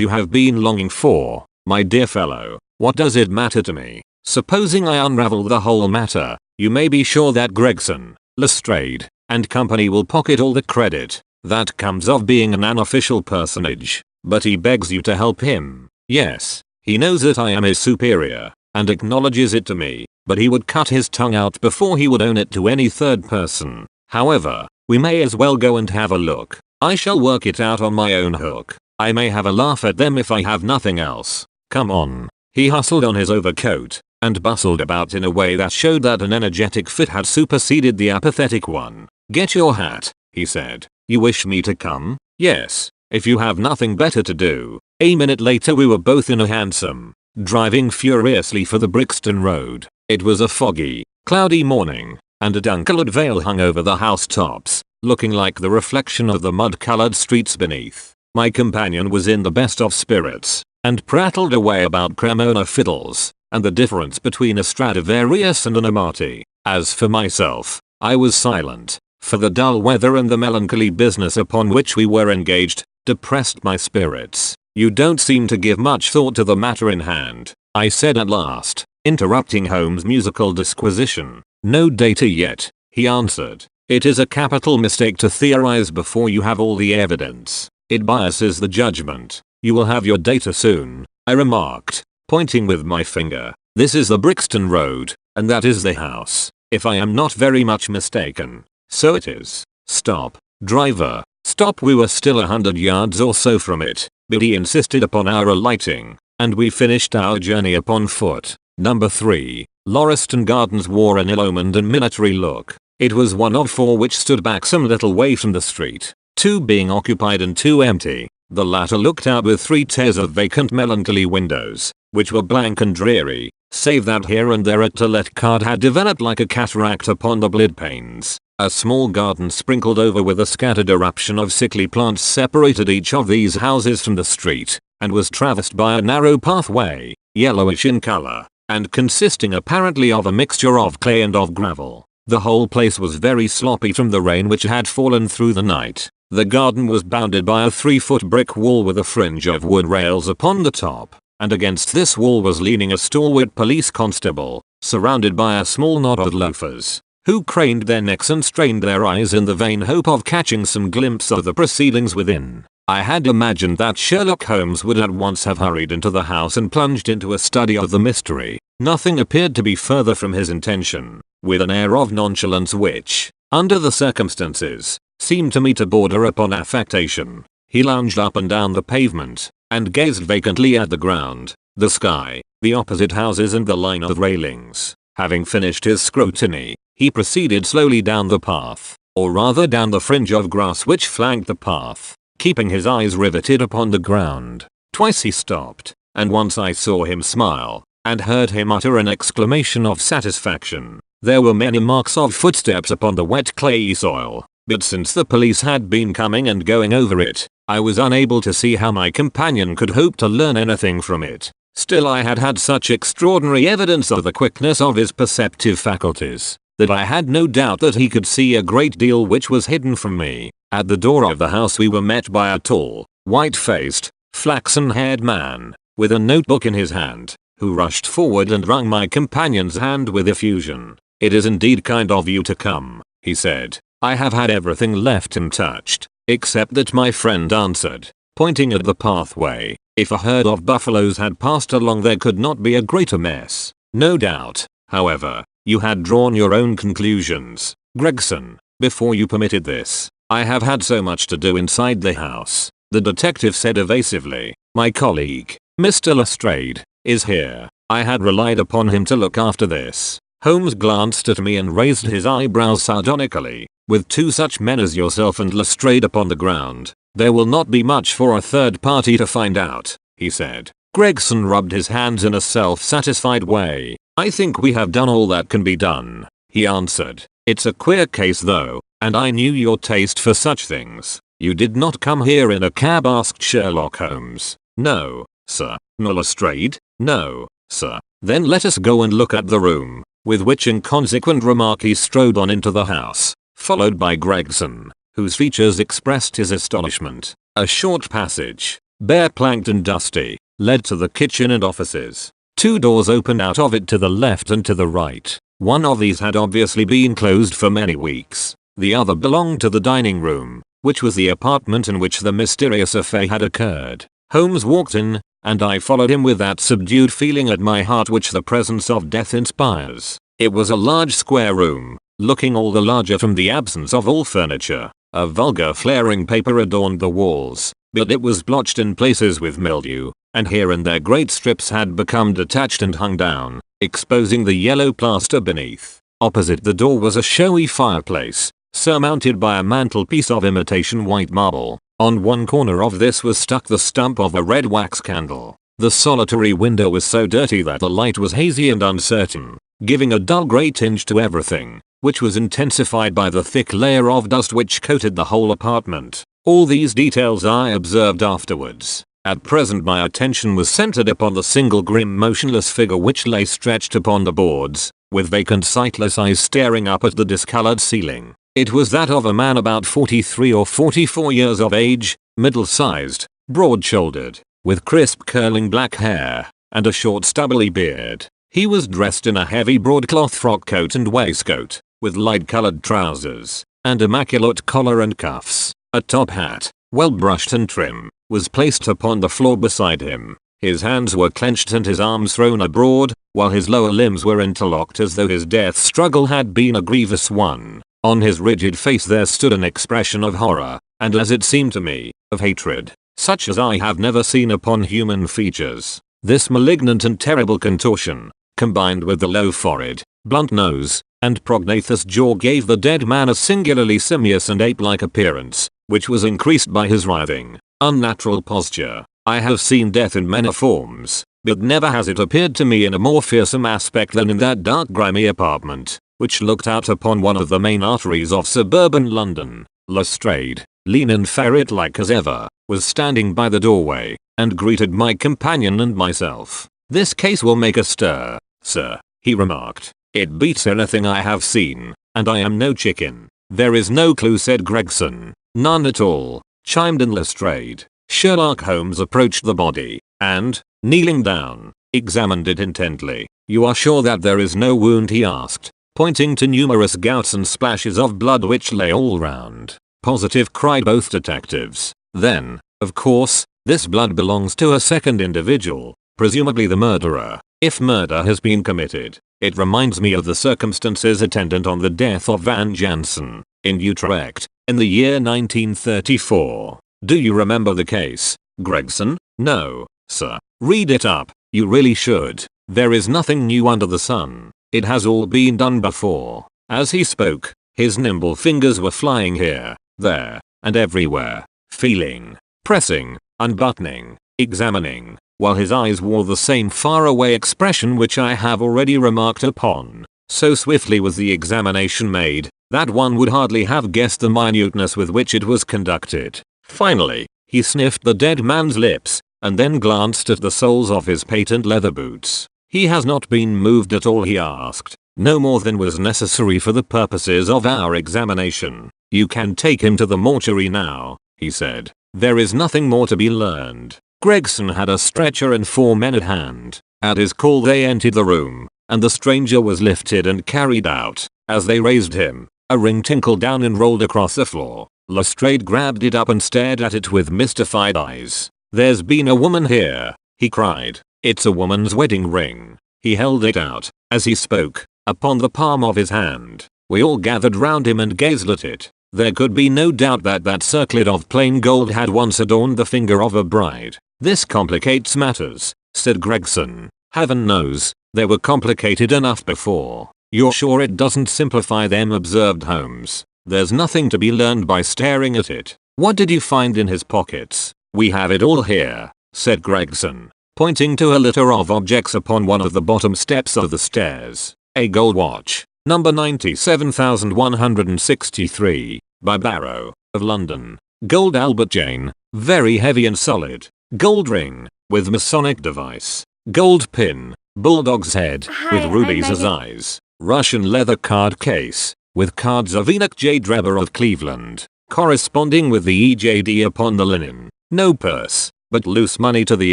you have been longing for, my dear fellow. What does it matter to me? Supposing I unravel the whole matter, you may be sure that Gregson, Lestrade, and company will pocket all the credit that comes of being an unofficial personage. But he begs you to help him. Yes, he knows that I am his superior, and acknowledges it to me, but he would cut his tongue out before he would own it to any third person. However, we may as well go and have a look. I shall work it out on my own hook. I may have a laugh at them if I have nothing else. Come on. He hustled on his overcoat, and bustled about in a way that showed that an energetic fit had superseded the apathetic one. Get your hat, he said. You wish me to come? Yes, if you have nothing better to do. A minute later we were both in a hansom, driving furiously for the Brixton Road. It was a foggy, cloudy morning, and a dun-coloured veil hung over the housetops, looking like the reflection of the mud-coloured streets beneath. My companion was in the best of spirits, and prattled away about Cremona fiddles, and the difference between a Stradivarius and an Amati. As for myself, I was silent, for the dull weather and the melancholy business upon which we were engaged depressed my spirits. "You don't seem to give much thought to the matter in hand," I said at last, interrupting Holmes' musical disquisition. "No data yet," he answered. "It is a capital mistake to theorize before you have all the evidence. It biases the judgment." "You will have your data soon," I remarked, pointing with my finger. "This is the Brixton Road, and that is the house, if I am not very much mistaken." "So it is." "Stop, driver, stop." We were still 100 yards or so from it, but he insisted upon our alighting, and we finished our journey upon foot. Number 3, Lauriston Gardens wore an ill-omened and minatory look. It was one of 4 which stood back some little way from the street, 2 being occupied and 2 empty. The latter looked out with 3 tiers of vacant melancholy windows, which were blank and dreary, save that here and there a to-let card had developed like a cataract upon the blind panes. A small garden sprinkled over with a scattered eruption of sickly plants separated each of these houses from the street, and was traversed by a narrow pathway, yellowish in color, and consisting apparently of a mixture of clay and of gravel. The whole place was very sloppy from the rain which had fallen through the night. The garden was bounded by a 3-foot brick wall with a fringe of wood rails upon the top, and against this wall was leaning a stalwart police constable, surrounded by a small knot of loafers, who craned their necks and strained their eyes in the vain hope of catching some glimpse of the proceedings within. I had imagined that Sherlock Holmes would at once have hurried into the house and plunged into a study of the mystery. Nothing appeared to be further from his intention. With an air of nonchalance which, under the circumstances, seemed to me to border upon affectation, he lounged up and down the pavement, and gazed vacantly at the ground, the sky, the opposite houses and the line of railings. Having finished his scrutiny, he proceeded slowly down the path, or rather down the fringe of grass which flanked the path, keeping his eyes riveted upon the ground. Twice he stopped, and once I saw him smile, and heard him utter an exclamation of satisfaction. There were many marks of footsteps upon the wet clayey soil, but since the police had been coming and going over it, I was unable to see how my companion could hope to learn anything from it. Still, I had had such extraordinary evidence of the quickness of his perceptive faculties, that I had no doubt that he could see a great deal which was hidden from me. At the door of the house we were met by a tall, white-faced, flaxen-haired man, with a notebook in his hand, who rushed forward and wrung my companion's hand with effusion. "It is indeed kind of you to come," he said. "I have had everything left untouched, except that," my friend answered, pointing at the pathway. "If a herd of buffaloes had passed along there could not be a greater mess." "No doubt, however, you had drawn your own conclusions, Gregson, before you permitted this." "I have had so much to do inside the house," the detective said evasively. "My colleague, Mr. Lestrade, is here. I had relied upon him to look after this." Holmes glanced at me and raised his eyebrows sardonically. "With 2 such men as yourself and Lestrade upon the ground, there will not be much for a third party to find out," he said. Gregson rubbed his hands in a self-satisfied way. "I think we have done all that can be done," he answered. "It's a queer case though, and I knew your taste for such things." "You did not come here in a cab?" asked Sherlock Holmes. "No, sir." "Nor Lestrade?" "No, sir." "Then let us go and look at the room," with which inconsequent remark he strode on into the house, followed by Gregson, whose features expressed his astonishment. A short passage, bare-planked and dusty, led to the kitchen and offices. 2 doors opened out of it to the left and to the right. One of these had obviously been closed for many weeks. The other belonged to the dining room, which was the apartment in which the mysterious affair had occurred. Holmes walked in, and I followed him with that subdued feeling at my heart which the presence of death inspires. It was a large square room, looking all the larger from the absence of all furniture. A vulgar flaring paper adorned the walls, but it was blotched in places with mildew, and here and there great strips had become detached and hung down, exposing the yellow plaster beneath. Opposite the door was a showy fireplace, surmounted by a mantelpiece of imitation white marble. On one corner of this was stuck the stump of a red wax candle. The solitary window was so dirty that the light was hazy and uncertain, giving a dull grey tinge to everything, which was intensified by the thick layer of dust which coated the whole apartment. All these details I observed afterwards. At present my attention was centered upon the single grim motionless figure which lay stretched upon the boards, with vacant sightless eyes staring up at the discolored ceiling. It was that of a man about 43 or 44 years of age, middle-sized, broad-shouldered, with crisp curling black hair, and a short stubbly beard. He was dressed in a heavy broadcloth frock coat and waistcoat, with light-colored trousers, and immaculate collar and cuffs. A top hat, well brushed and trim, was placed upon the floor beside him. His hands were clenched and his arms thrown abroad, while his lower limbs were interlocked as though his death struggle had been a grievous one. On his rigid face there stood an expression of horror, and as it seemed to me, of hatred, such as I have never seen upon human features. This malignant and terrible contortion, combined with the low forehead, blunt nose, and prognathous jaw gave the dead man a singularly simious and ape-like appearance, which was increased by his writhing, unnatural posture. I have seen death in many forms, but never has it appeared to me in a more fearsome aspect than in that dark grimy apartment, which looked out upon one of the main arteries of suburban London. Lestrade, lean and ferret-like as ever, was standing by the doorway, and greeted my companion and myself. "This case will make a stir, sir," he remarked. "It beats anything I have seen, and I am no chicken." "There is no clue," said Gregson. "None at all," chimed in Lestrade. Sherlock Holmes approached the body, and, kneeling down, examined it intently. "You are sure that there is no wound?" he asked, pointing to numerous gouts and splashes of blood which lay all round. "Positive," cried both detectives. "Then, of course, this blood belongs to a second individual, presumably the murderer. If murder has been committed, it reminds me of the circumstances attendant on the death of Van Jansen, in Utrecht, in the year 1934. Do you remember the case, Gregson?" "No, sir." "Read it up. You really should. There is nothing new under the sun. It has all been done before." As he spoke, his nimble fingers were flying here, there, and everywhere, feeling, pressing, unbuttoning, examining, while his eyes wore the same faraway expression which I have already remarked upon. So swiftly was the examination made, that one would hardly have guessed the minuteness with which it was conducted. Finally, he sniffed the dead man's lips, and then glanced at the soles of his patent leather boots. "He has not been moved at all?" he asked. "No more than was necessary for the purposes of our examination. You can take him to the mortuary now," he said. "There is nothing more to be learned." Gregson had a stretcher and 4 men at hand. At his call they entered the room, and the stranger was lifted and carried out. As they raised him, a ring tinkled down and rolled across the floor. Lestrade grabbed it up and stared at it with mystified eyes. "There's been a woman here," he cried. "It's a woman's wedding ring." He held it out, as he spoke, upon the palm of his hand. We all gathered round him and gazed at it. There could be no doubt that that circlet of plain gold had once adorned the finger of a bride. "This complicates matters," said Gregson. "Heaven knows, they were complicated enough before." "You're sure it doesn't simplify them?" observed Holmes. "There's nothing to be learned by staring at it. What did you find in his pockets?" "We have it all here," said Gregson, pointing to a litter of objects upon one of the bottom steps of the stairs. "A gold watch, number 97,163, by Barrow, of London. Gold Albert chain, very heavy and solid. Gold ring, with Masonic device. Gold pin, bulldog's head, with rubies as eyes. Russian leather card case, with cards of Enoch J. Drebber of Cleveland, corresponding with the EJD upon the linen. No purse, but loose money to the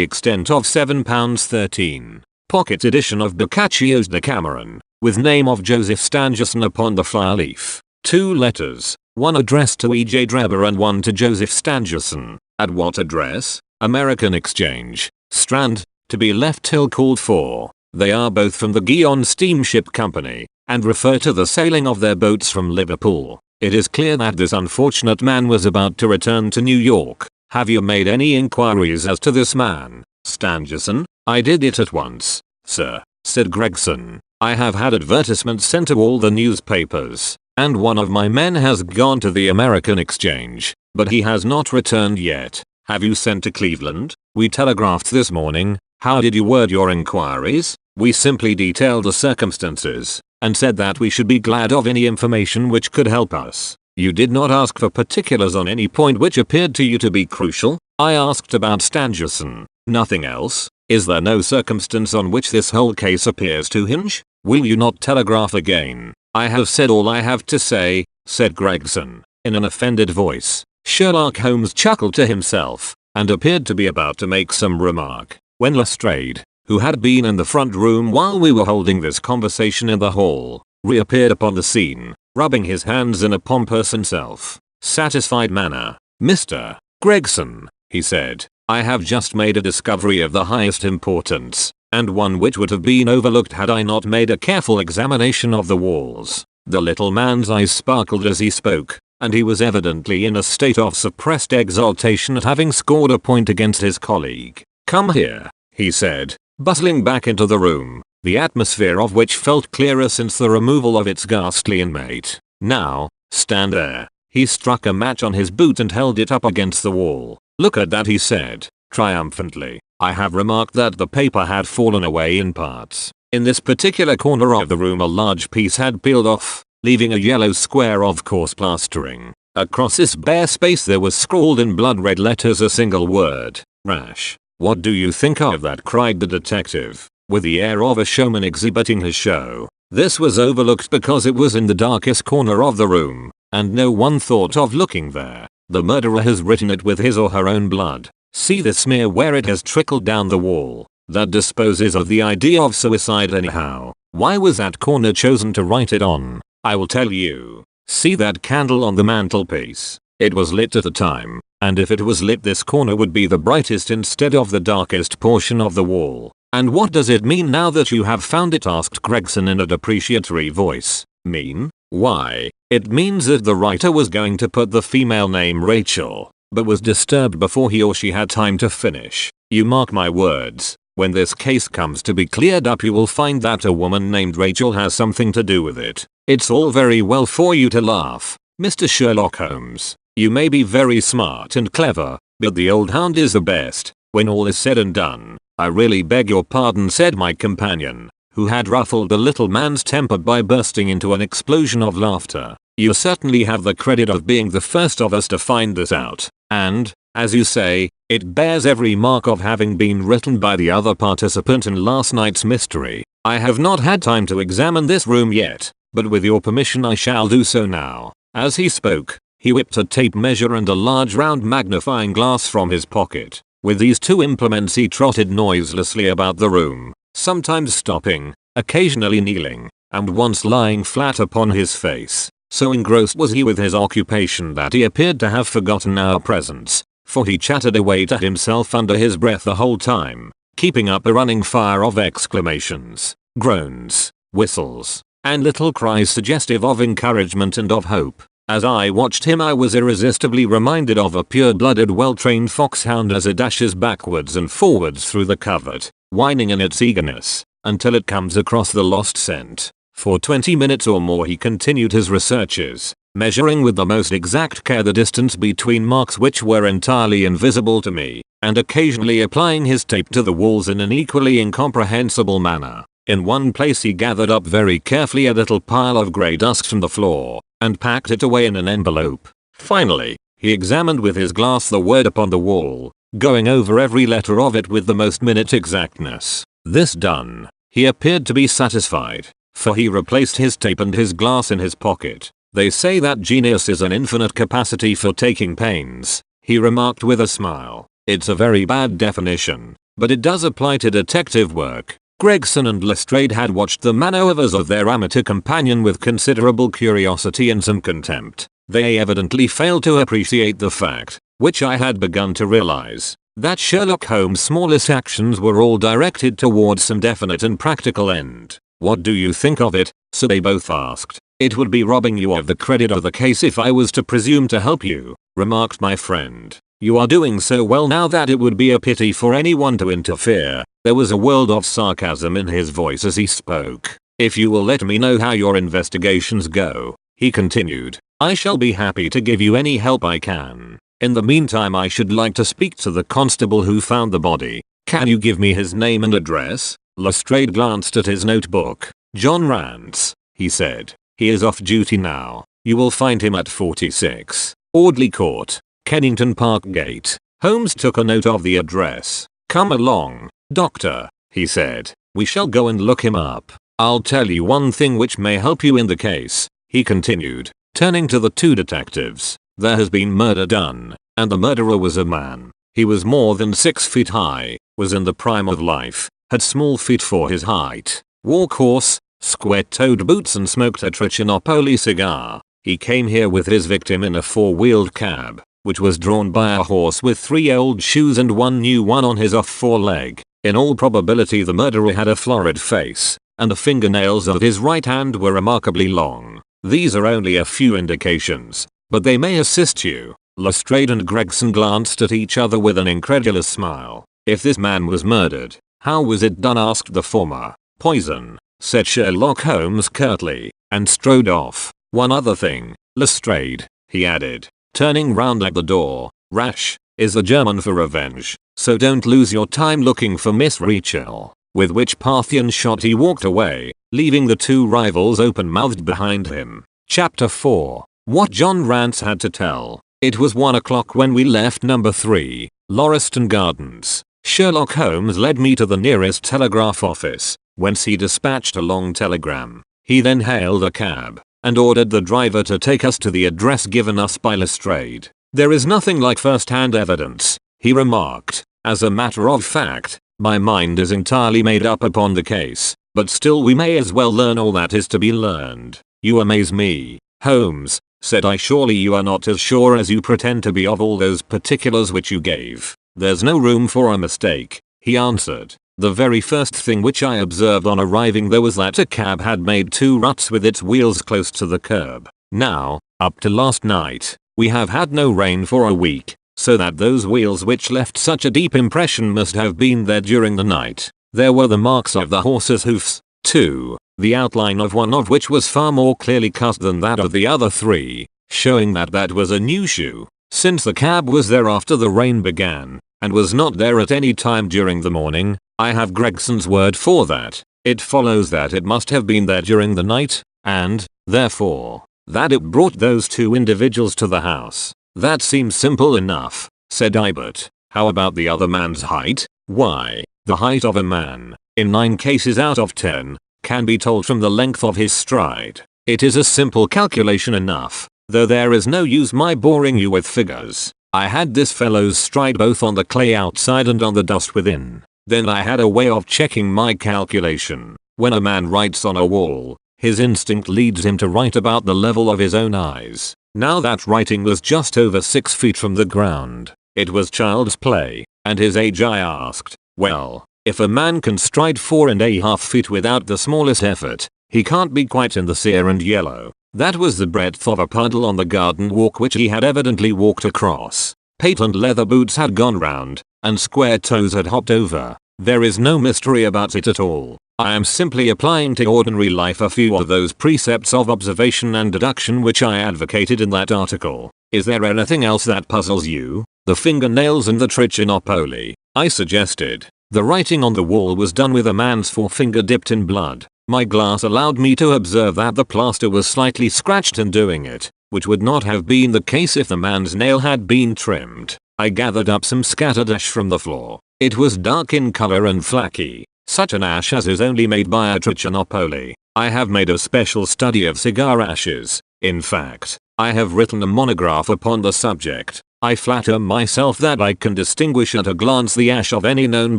extent of £7.13. Pocket edition of Boccaccio's Decameron, with name of Joseph Stangerson upon the fly-leaf. 2 letters, one addressed to E.J. Drebber and one to Joseph Stangerson. At what address? American Exchange, Strand, to be left till called for. They are both from the Guion Steamship Company, and refer to the sailing of their boats from Liverpool. It is clear that this unfortunate man was about to return to New York. Have you made any inquiries as to this man, Stangerson?" "I did it at once, sir," said Gregson. "I have had advertisements sent to all the newspapers, and one of my men has gone to the American Exchange, but he has not returned yet." "Have you sent to Cleveland?" "We telegraphed this morning, How did you word your inquiries? We simply detailed the circumstances and said that we should be glad of any information which could help us. You did not ask for particulars on any point which appeared to you to be crucial. I asked about Stangerson. Nothing else? Is there no circumstance on which this whole case appears to hinge? Will you not telegraph again? I have said all I have to say, said Gregson, in an offended voice. Sherlock Holmes chuckled to himself and appeared to be about to make some remark when Lestrade, who had been in the front room while we were holding this conversation in the hall, reappeared upon the scene, rubbing his hands in a pompous and self-satisfied manner. Mr. Gregson, he said, I have just made a discovery of the highest importance, and one which would have been overlooked had I not made a careful examination of the walls. The little man's eyes sparkled as he spoke, and he was evidently in a state of suppressed exultation at having scored a point against his colleague. Come here, he said, bustling back into the room, the atmosphere of which felt clearer since the removal of its ghastly inmate. Now, stand there. He struck a match on his boot and held it up against the wall. Look at that, he said, triumphantly. I have remarked that the paper had fallen away in parts. In this particular corner of the room a large piece had peeled off, leaving a yellow square of coarse plastering. Across this bare space there was scrawled in blood red letters a single word, rash. What do you think of that? Cried the detective, with the air of a showman exhibiting his show. This was overlooked because it was in the darkest corner of the room, and no one thought of looking there. The murderer has written it with his or her own blood. See the smear where it has trickled down the wall. That disposes of the idea of suicide anyhow. Why was that corner chosen to write it on? I will tell you. See that candle on the mantelpiece? It was lit at the time, and if it was lit this corner would be the brightest instead of the darkest portion of the wall. And what does it mean now that you have found it? Asked Gregson in a depreciatory voice. Mean? Why, it means that the writer was going to put the female name Rachel, but was disturbed before he or she had time to finish. You mark my words, when this case comes to be cleared up you will find that a woman named Rachel has something to do with it. It's all very well for you to laugh, Mr. Sherlock Holmes. You may be very smart and clever, but the old hound is the best, when all is said and done. I really beg your pardon, said my companion, who had ruffled the little man's temper by bursting into an explosion of laughter. You certainly have the credit of being the first of us to find this out, and, as you say, it bears every mark of having been written by the other participant in last night's mystery. I have not had time to examine this room yet, but with your permission I shall do so now. As he spoke, he whipped a tape measure and a large round magnifying glass from his pocket. With these two implements he trotted noiselessly about the room, sometimes stopping, occasionally kneeling, and once lying flat upon his face. So engrossed was he with his occupation that he appeared to have forgotten our presence, for he chattered away to himself under his breath the whole time, keeping up a running fire of exclamations, groans, whistles, and little cries suggestive of encouragement and of hope. As I watched him I was irresistibly reminded of a pure-blooded well-trained foxhound as it dashes backwards and forwards through the covert, whining in its eagerness, until it comes across the lost scent. For 20 minutes or more he continued his researches, measuring with the most exact care the distance between marks which were entirely invisible to me, and occasionally applying his tape to the walls in an equally incomprehensible manner. In one place he gathered up very carefully a little pile of grey dust from the floor, and packed it away in an envelope. Finally, he examined with his glass the word upon the wall, going over every letter of it with the most minute exactness. This done, he appeared to be satisfied, for he replaced his tape and his glass in his pocket. They say that genius is an infinite capacity for taking pains, he remarked with a smile. It's a very bad definition, but it does apply to detective work. Gregson and Lestrade had watched the manoeuvres of their amateur companion with considerable curiosity and some contempt. They evidently failed to appreciate the fact, which I had begun to realize, that Sherlock Holmes' smallest actions were all directed towards some definite and practical end. What do you think of it? So they both asked. It would be robbing you of the credit of the case if I was to presume to help you, remarked my friend. You are doing so well now that it would be a pity for anyone to interfere. There was a world of sarcasm in his voice as he spoke. If you will let me know how your investigations go, he continued, I shall be happy to give you any help I can. In the meantime I should like to speak to the constable who found the body. Can you give me his name and address? Lestrade glanced at his notebook. John Rance, he said. He is off duty now. You will find him at 46 Audley Court, Kennington Park Gate. Holmes took a note of the address. Come along, doctor, he said. We shall go and look him up. I'll tell you one thing which may help you in the case, he continued, turning to the two detectives. There has been murder done, and the murderer was a man. He was more than 6 feet high, was in the prime of life, had small feet for his height, wore coarse, square-toed boots and smoked a Trichinopoly cigar. He came here with his victim in a four-wheeled cab, which was drawn by a horse with 3 old shoes and 1 new one on his off foreleg. In all probability the murderer had a florid face, and the fingernails of his right hand were remarkably long. These are only a few indications, but they may assist you. Lestrade and Gregson glanced at each other with an incredulous smile. If this man was murdered, how was it done? Asked the former. Poison, said Sherlock Holmes curtly, and strode off. One other thing, Lestrade, he added, turning round at the door. Rash is the German for revenge, so don't lose your time looking for Miss Rachel. With which Parthian shot he walked away, leaving the two rivals open-mouthed behind him. Chapter 4. What John Rance had to tell. It was 1 o'clock when we left number 3, Lauriston Gardens. Sherlock Holmes led me to the nearest telegraph office, whence he dispatched a long telegram. He then hailed a cab, and ordered the driver to take us to the address given us by Lestrade. There is nothing like first-hand evidence, he remarked. As a matter of fact, my mind is entirely made up upon the case, but still we may as well learn all that is to be learned. You amaze me, Holmes, said I. Surely you are not as sure as you pretend to be of all those particulars which you gave. There's no room for a mistake, he answered. The very first thing which I observed on arriving there was that a cab had made 2 ruts with its wheels close to the curb. Now, up to last night, we have had no rain for a week, so that those wheels which left such a deep impression must have been there during the night. There were the marks of the horse's hoofs, too, the outline of one of which was far more clearly cut than that of the other 3, showing that that was a new shoe, since the cab was there after the rain began, and was not there at any time during the morning. I have Gregson's word for that. It follows that it must have been there during the night, and, therefore, that it brought those 2 individuals to the house. That seems simple enough, said I. But how about the other man's height? Why, the height of a man, in 9 cases out of 10, can be told from the length of his stride. It is a simple calculation enough, though there is no use my boring you with figures. I had this fellow's stride both on the clay outside and on the dust within. Then I had a way of checking my calculation. When a man writes on a wall, his instinct leads him to write about the level of his own eyes. Now that writing was just over 6 feet from the ground. It was child's play, and his age I asked. Well, if a man can stride 4.5 feet without the smallest effort, he can't be quite in the sere and yellow. That was the breadth of a puddle on the garden walk which he had evidently walked across. Patent leather boots had gone round, and square toes had hopped over. There is no mystery about it at all. I am simply applying to ordinary life a few of those precepts of observation and deduction which I advocated in that article. Is there anything else that puzzles you? The fingernails and the Trichinopoly, I suggested. The writing on the wall was done with a man's forefinger dipped in blood. My glass allowed me to observe that the plaster was slightly scratched in doing it, which would not have been the case if the man's nail had been trimmed. I gathered up some scattered ash from the floor. It was dark in color and flaky, such an ash as is only made by a Trichinopoly. I have made a special study of cigar ashes. In fact, I have written a monograph upon the subject. I flatter myself that I can distinguish at a glance the ash of any known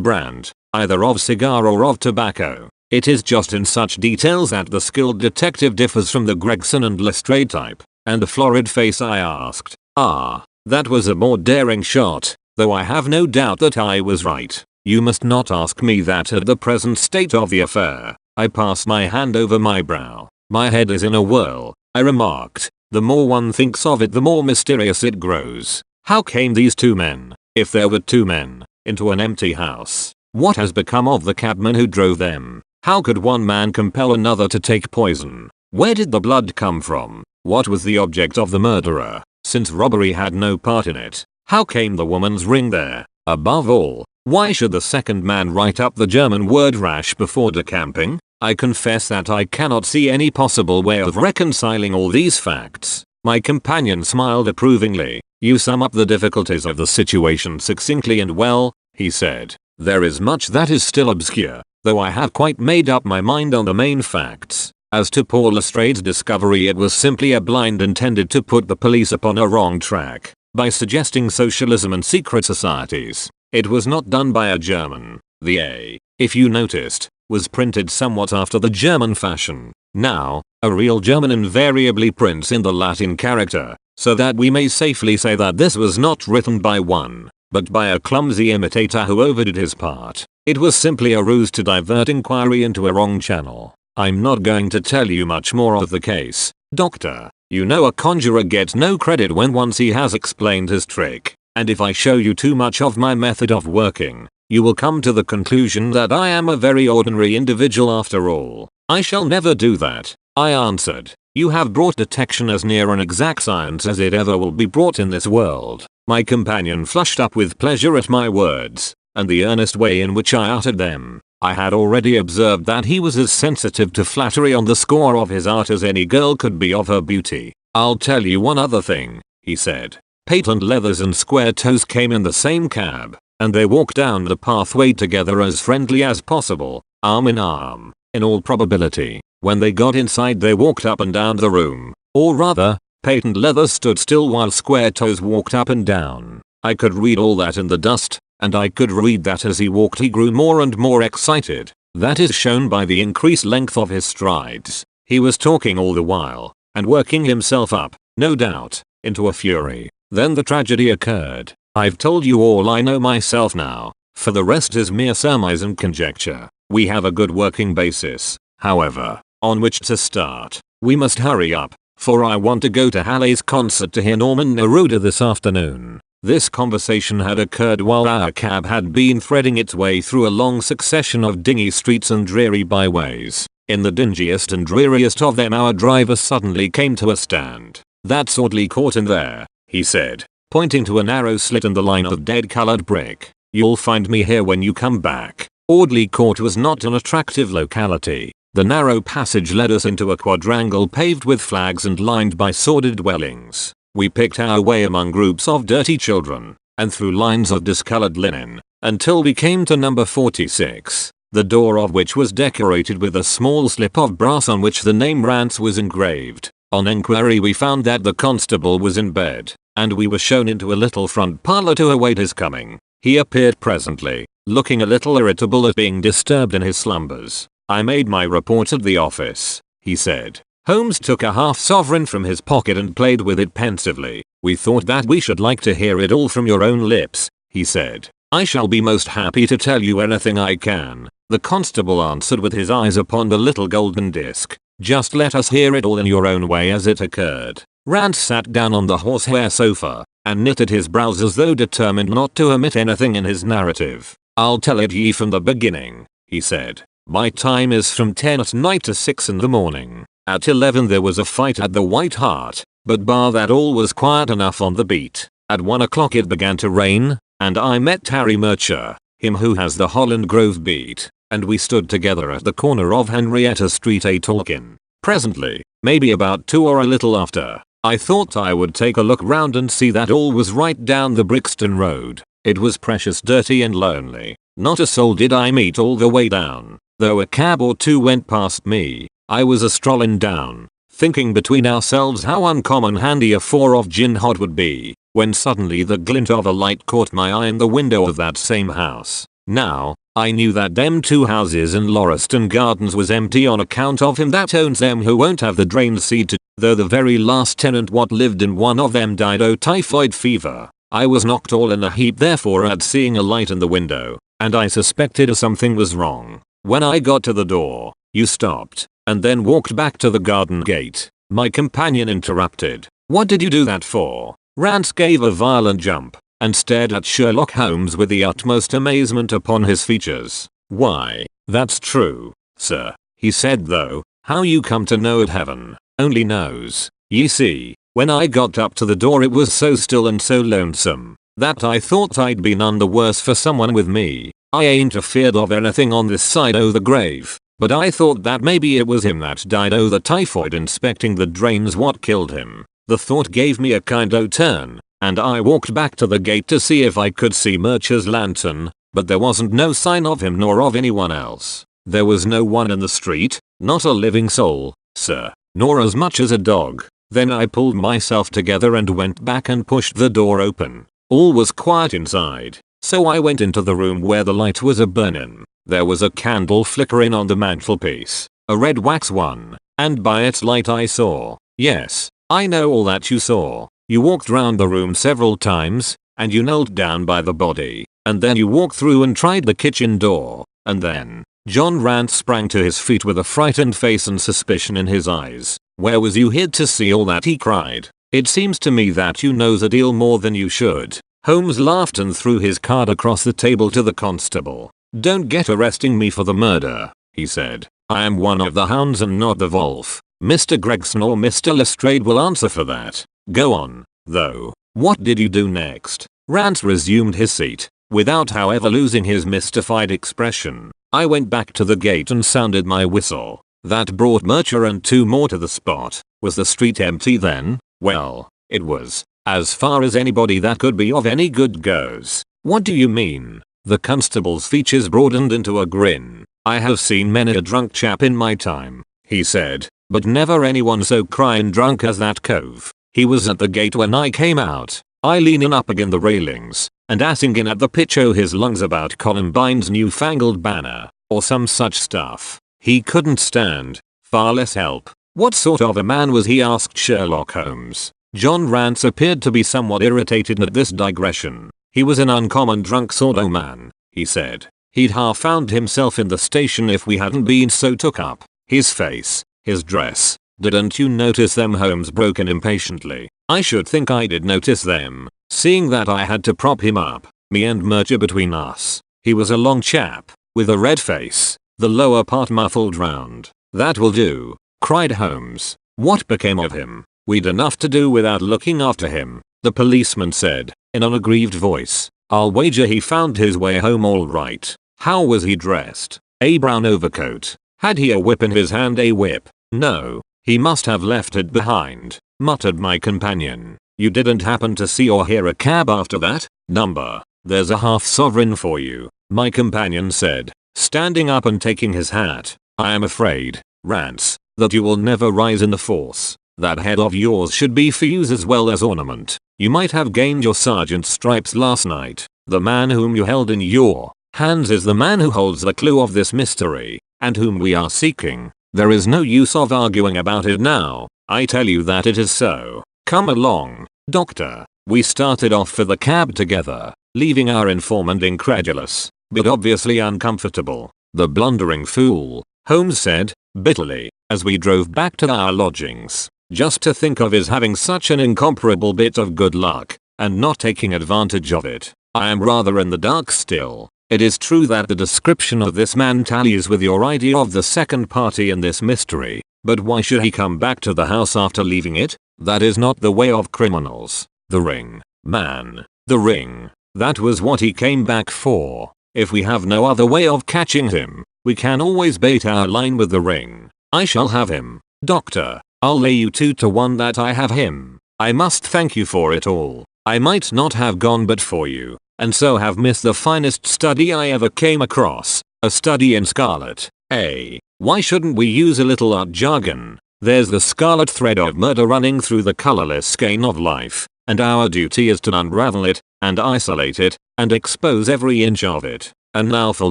brand, either of cigar or of tobacco. It is just in such details that the skilled detective differs from the Gregson and Lestrade type. And the florid face, I asked. Ah, that was a more daring shot, though I have no doubt that I was right. You must not ask me that at the present state of the affair. I passed my hand over my brow. My head is in a whirl, I remarked. The more one thinks of it the more mysterious it grows. How came these 2 men, if there were 2 men, into an empty house? What has become of the cabman who drove them? How could one man compel another to take poison? Where did the blood come from? What was the object of the murderer, since robbery had no part in it? How came the woman's ring there? Above all, Why should the second man write up the German word rash before decamping? I confess that I cannot see any possible way of reconciling all these facts. My companion smiled approvingly. You sum up the difficulties of the situation succinctly and well, he said. There is much that is still obscure, though I have quite made up my mind on the main facts. As to Paul Lestrade's discovery, it was simply a blind intended to put the police upon a wrong track by suggesting socialism and secret societies. It was not done by a German. The A, if you noticed, was printed somewhat after the German fashion. Now, a real German invariably prints in the Latin character, so that we may safely say that this was not written by one, but by a clumsy imitator who overdid his part. It was simply a ruse to divert inquiry into a wrong channel. I'm not going to tell you much more of the case, Doctor. You know a conjurer gets no credit when once he has explained his trick, and if I show you too much of my method of working, you will come to the conclusion that I am a very ordinary individual after all. I shall never do that, I answered. You have brought detection as near an exact science as it ever will be brought in this world. My companion flushed up with pleasure at my words, and the earnest way in which I uttered them. I had already observed that he was as sensitive to flattery on the score of his art as any girl could be of her beauty. I'll tell you one other thing, he said. Patent Leathers and Square Toes came in the same cab, and they walked down the pathway together as friendly as possible, arm in arm. In all probability, when they got inside they walked up and down the room, or rather, Patent Leathers stood still while Square Toes walked up and down. I could read all that in the dust, and I could read that as he walked he grew more and more excited. That is shown by the increased length of his strides. He was talking all the while, and working himself up, no doubt, into a fury. Then the tragedy occurred. I've told you all I know myself now, for the rest is mere surmise and conjecture. We have a good working basis, however, on which to start. We must hurry up, for I want to go to Halle's concert to hear Norman Neruda this afternoon. This conversation had occurred while our cab had been threading its way through a long succession of dingy streets and dreary byways. In the dingiest and dreariest of them our driver suddenly came to a stand. That's oddly caught in there, he said, pointing to a narrow slit in the line of dead-colored brick. You'll find me here when you come back. Audley Court was not an attractive locality. The narrow passage led us into a quadrangle paved with flags and lined by sordid dwellings. We picked our way among groups of dirty children, and through lines of discolored linen, until we came to number 46, the door of which was decorated with a small slip of brass on which the name Rance was engraved. On enquiry we found that the constable was in bed, and we were shown into a little front parlour to await his coming. He appeared presently, looking a little irritable at being disturbed in his slumbers. I made my report at the office, he said. Holmes took a half-sovereign from his pocket and played with it pensively. We thought that we should like to hear it all from your own lips, he said. I shall be most happy to tell you anything I can, the constable answered with his eyes upon the little golden disc. Just let us hear it all in your own way as it occurred. Rance sat down on the horsehair sofa, and knitted his brows as though determined not to omit anything in his narrative. I'll tell it ye from the beginning, he said. My time is from 10 at night to 6 in the morning. At 11 there was a fight at the White Hart, but bar that all was quiet enough on the beat. At 1 o'clock it began to rain, and I met Harry Murcher, him who has the Holland Grove beat, and we stood together at the corner of Henrietta Street a-talkin'. Presently, maybe about 2 or a little after, I thought I would take a look round and see that all was right down the Brixton Road. It was precious dirty and lonely. Not a soul did I meet all the way down, though a cab or two went past me. I was a-strollin' down, thinking between ourselves how uncommon handy a 4 of gin hot would be, when suddenly the glint of a light caught my eye in the window of that same house. Now, I knew that them 2 houses in Lauriston Gardens was empty on account of him that owns them who won't have the drains seeded, though the very last tenant what lived in one of them died o' typhoid fever. I was knocked all in a heap therefore at seeing a light in the window, and I suspected something was wrong. When I got to the door, you stopped, and then walked back to the garden gate. My companion interrupted. What did you do that for? Rance gave a violent jump, and stared at Sherlock Holmes with the utmost amazement upon his features. Why, that's true, sir, he said, though how you come to know it heaven only knows. Ye see, when I got up to the door it was so still and so lonesome, that I thought I'd be none the worse for someone with me. I ain't afeard of anything on this side o' the grave, but I thought that maybe it was him that died o' the typhoid inspecting the drains what killed him. The thought gave me a kind o' turn, and I walked back to the gate to see if I could see Murcher's lantern, but there wasn't no sign of him nor of anyone else. There was no one in the street, not a living soul, sir, nor as much as a dog. Then I pulled myself together and went back and pushed the door open. All was quiet inside, so I went into the room where the light was a-burnin'. There was a candle flickerin' on the mantelpiece, a red wax one, and by its light I saw, yes, I know all that you saw. You walked round the room several times, and you knelt down by the body, and then you walked through and tried the kitchen door, and then, John Rance sprang to his feet with a frightened face and suspicion in his eyes. Where was you hid to see all that, he cried. It seems to me that you knows a deal more than you should. Holmes laughed and threw his card across the table to the constable. Don't get arresting me for the murder, he said. I am one of the hounds and not the wolf. Mr. Gregson or Mr. Lestrade will answer for that. Go on, though. What did you do next? Rance resumed his seat, without however losing his mystified expression. I went back to the gate and sounded my whistle. That brought Murcher and 2 more to the spot. Was the street empty then? Well, it was, as far as anybody that could be of any good goes. What do you mean? The constable's features broadened into a grin. I have seen many a drunk chap in my time, he said, but never anyone so cryin' drunk as that cove. He was at the gate when I came out, I leanin' up agin the railings, and assingin' at the pitch o' his lungs about Columbine's newfangled banner, or some such stuff. He couldn't stand, far less help. What sort of a man was he, asked Sherlock Holmes. John Rance appeared to be somewhat irritated at this digression. He was an uncommon drunk sort o' man, he said. He'd half found himself in the station if we hadn't been so took up. His face, his dress. Didn't you notice them? Holmes broke in impatiently. I should think I did notice them, seeing that I had to prop him up, me and Murcher between us. He was a long chap, with a red face, the lower part muffled round. That will do, cried Holmes. What became of him? We'd enough to do without looking after him, the policeman said, in an aggrieved voice. I'll wager he found his way home all right. How was he dressed? A brown overcoat. Had he a whip in his hand? A whip? No. He must have left it behind, muttered my companion. You didn't happen to see or hear a cab after that? Number. There's a half sovereign for you, my companion said, standing up and taking his hat. I am afraid, Rance, that you will never rise in the force. That head of yours should be for use as well as ornament. You might have gained your sergeant's stripes last night. The man whom you held in your hands is the man who holds the clue of this mystery, and whom we are seeking. There is no use of arguing about it now. I tell you that it is so. Come along, Doctor. We started off for the cab together, leaving our informant incredulous, but obviously uncomfortable. The blundering fool, Holmes said, bitterly, as we drove back to our lodgings. Just to think of his having such an incomparable bit of good luck, and not taking advantage of it. I am rather in the dark still. It is true that the description of this man tallies with your idea of the second party in this mystery, but why should he come back to the house after leaving it? That is not the way of criminals. The ring, man. The ring. That was what he came back for. If we have no other way of catching him, we can always bait our line with the ring. I shall have him, Doctor. I'll lay you 2 to 1 that I have him. I must thank you for it all. I might not have gone but for you, and so have missed the finest study I ever came across. A study in Scarlet, eh? Why shouldn't we use a little art jargon? There's the scarlet thread of murder running through the colorless skein of life, and our duty is to unravel it, and isolate it, and expose every inch of it. And now for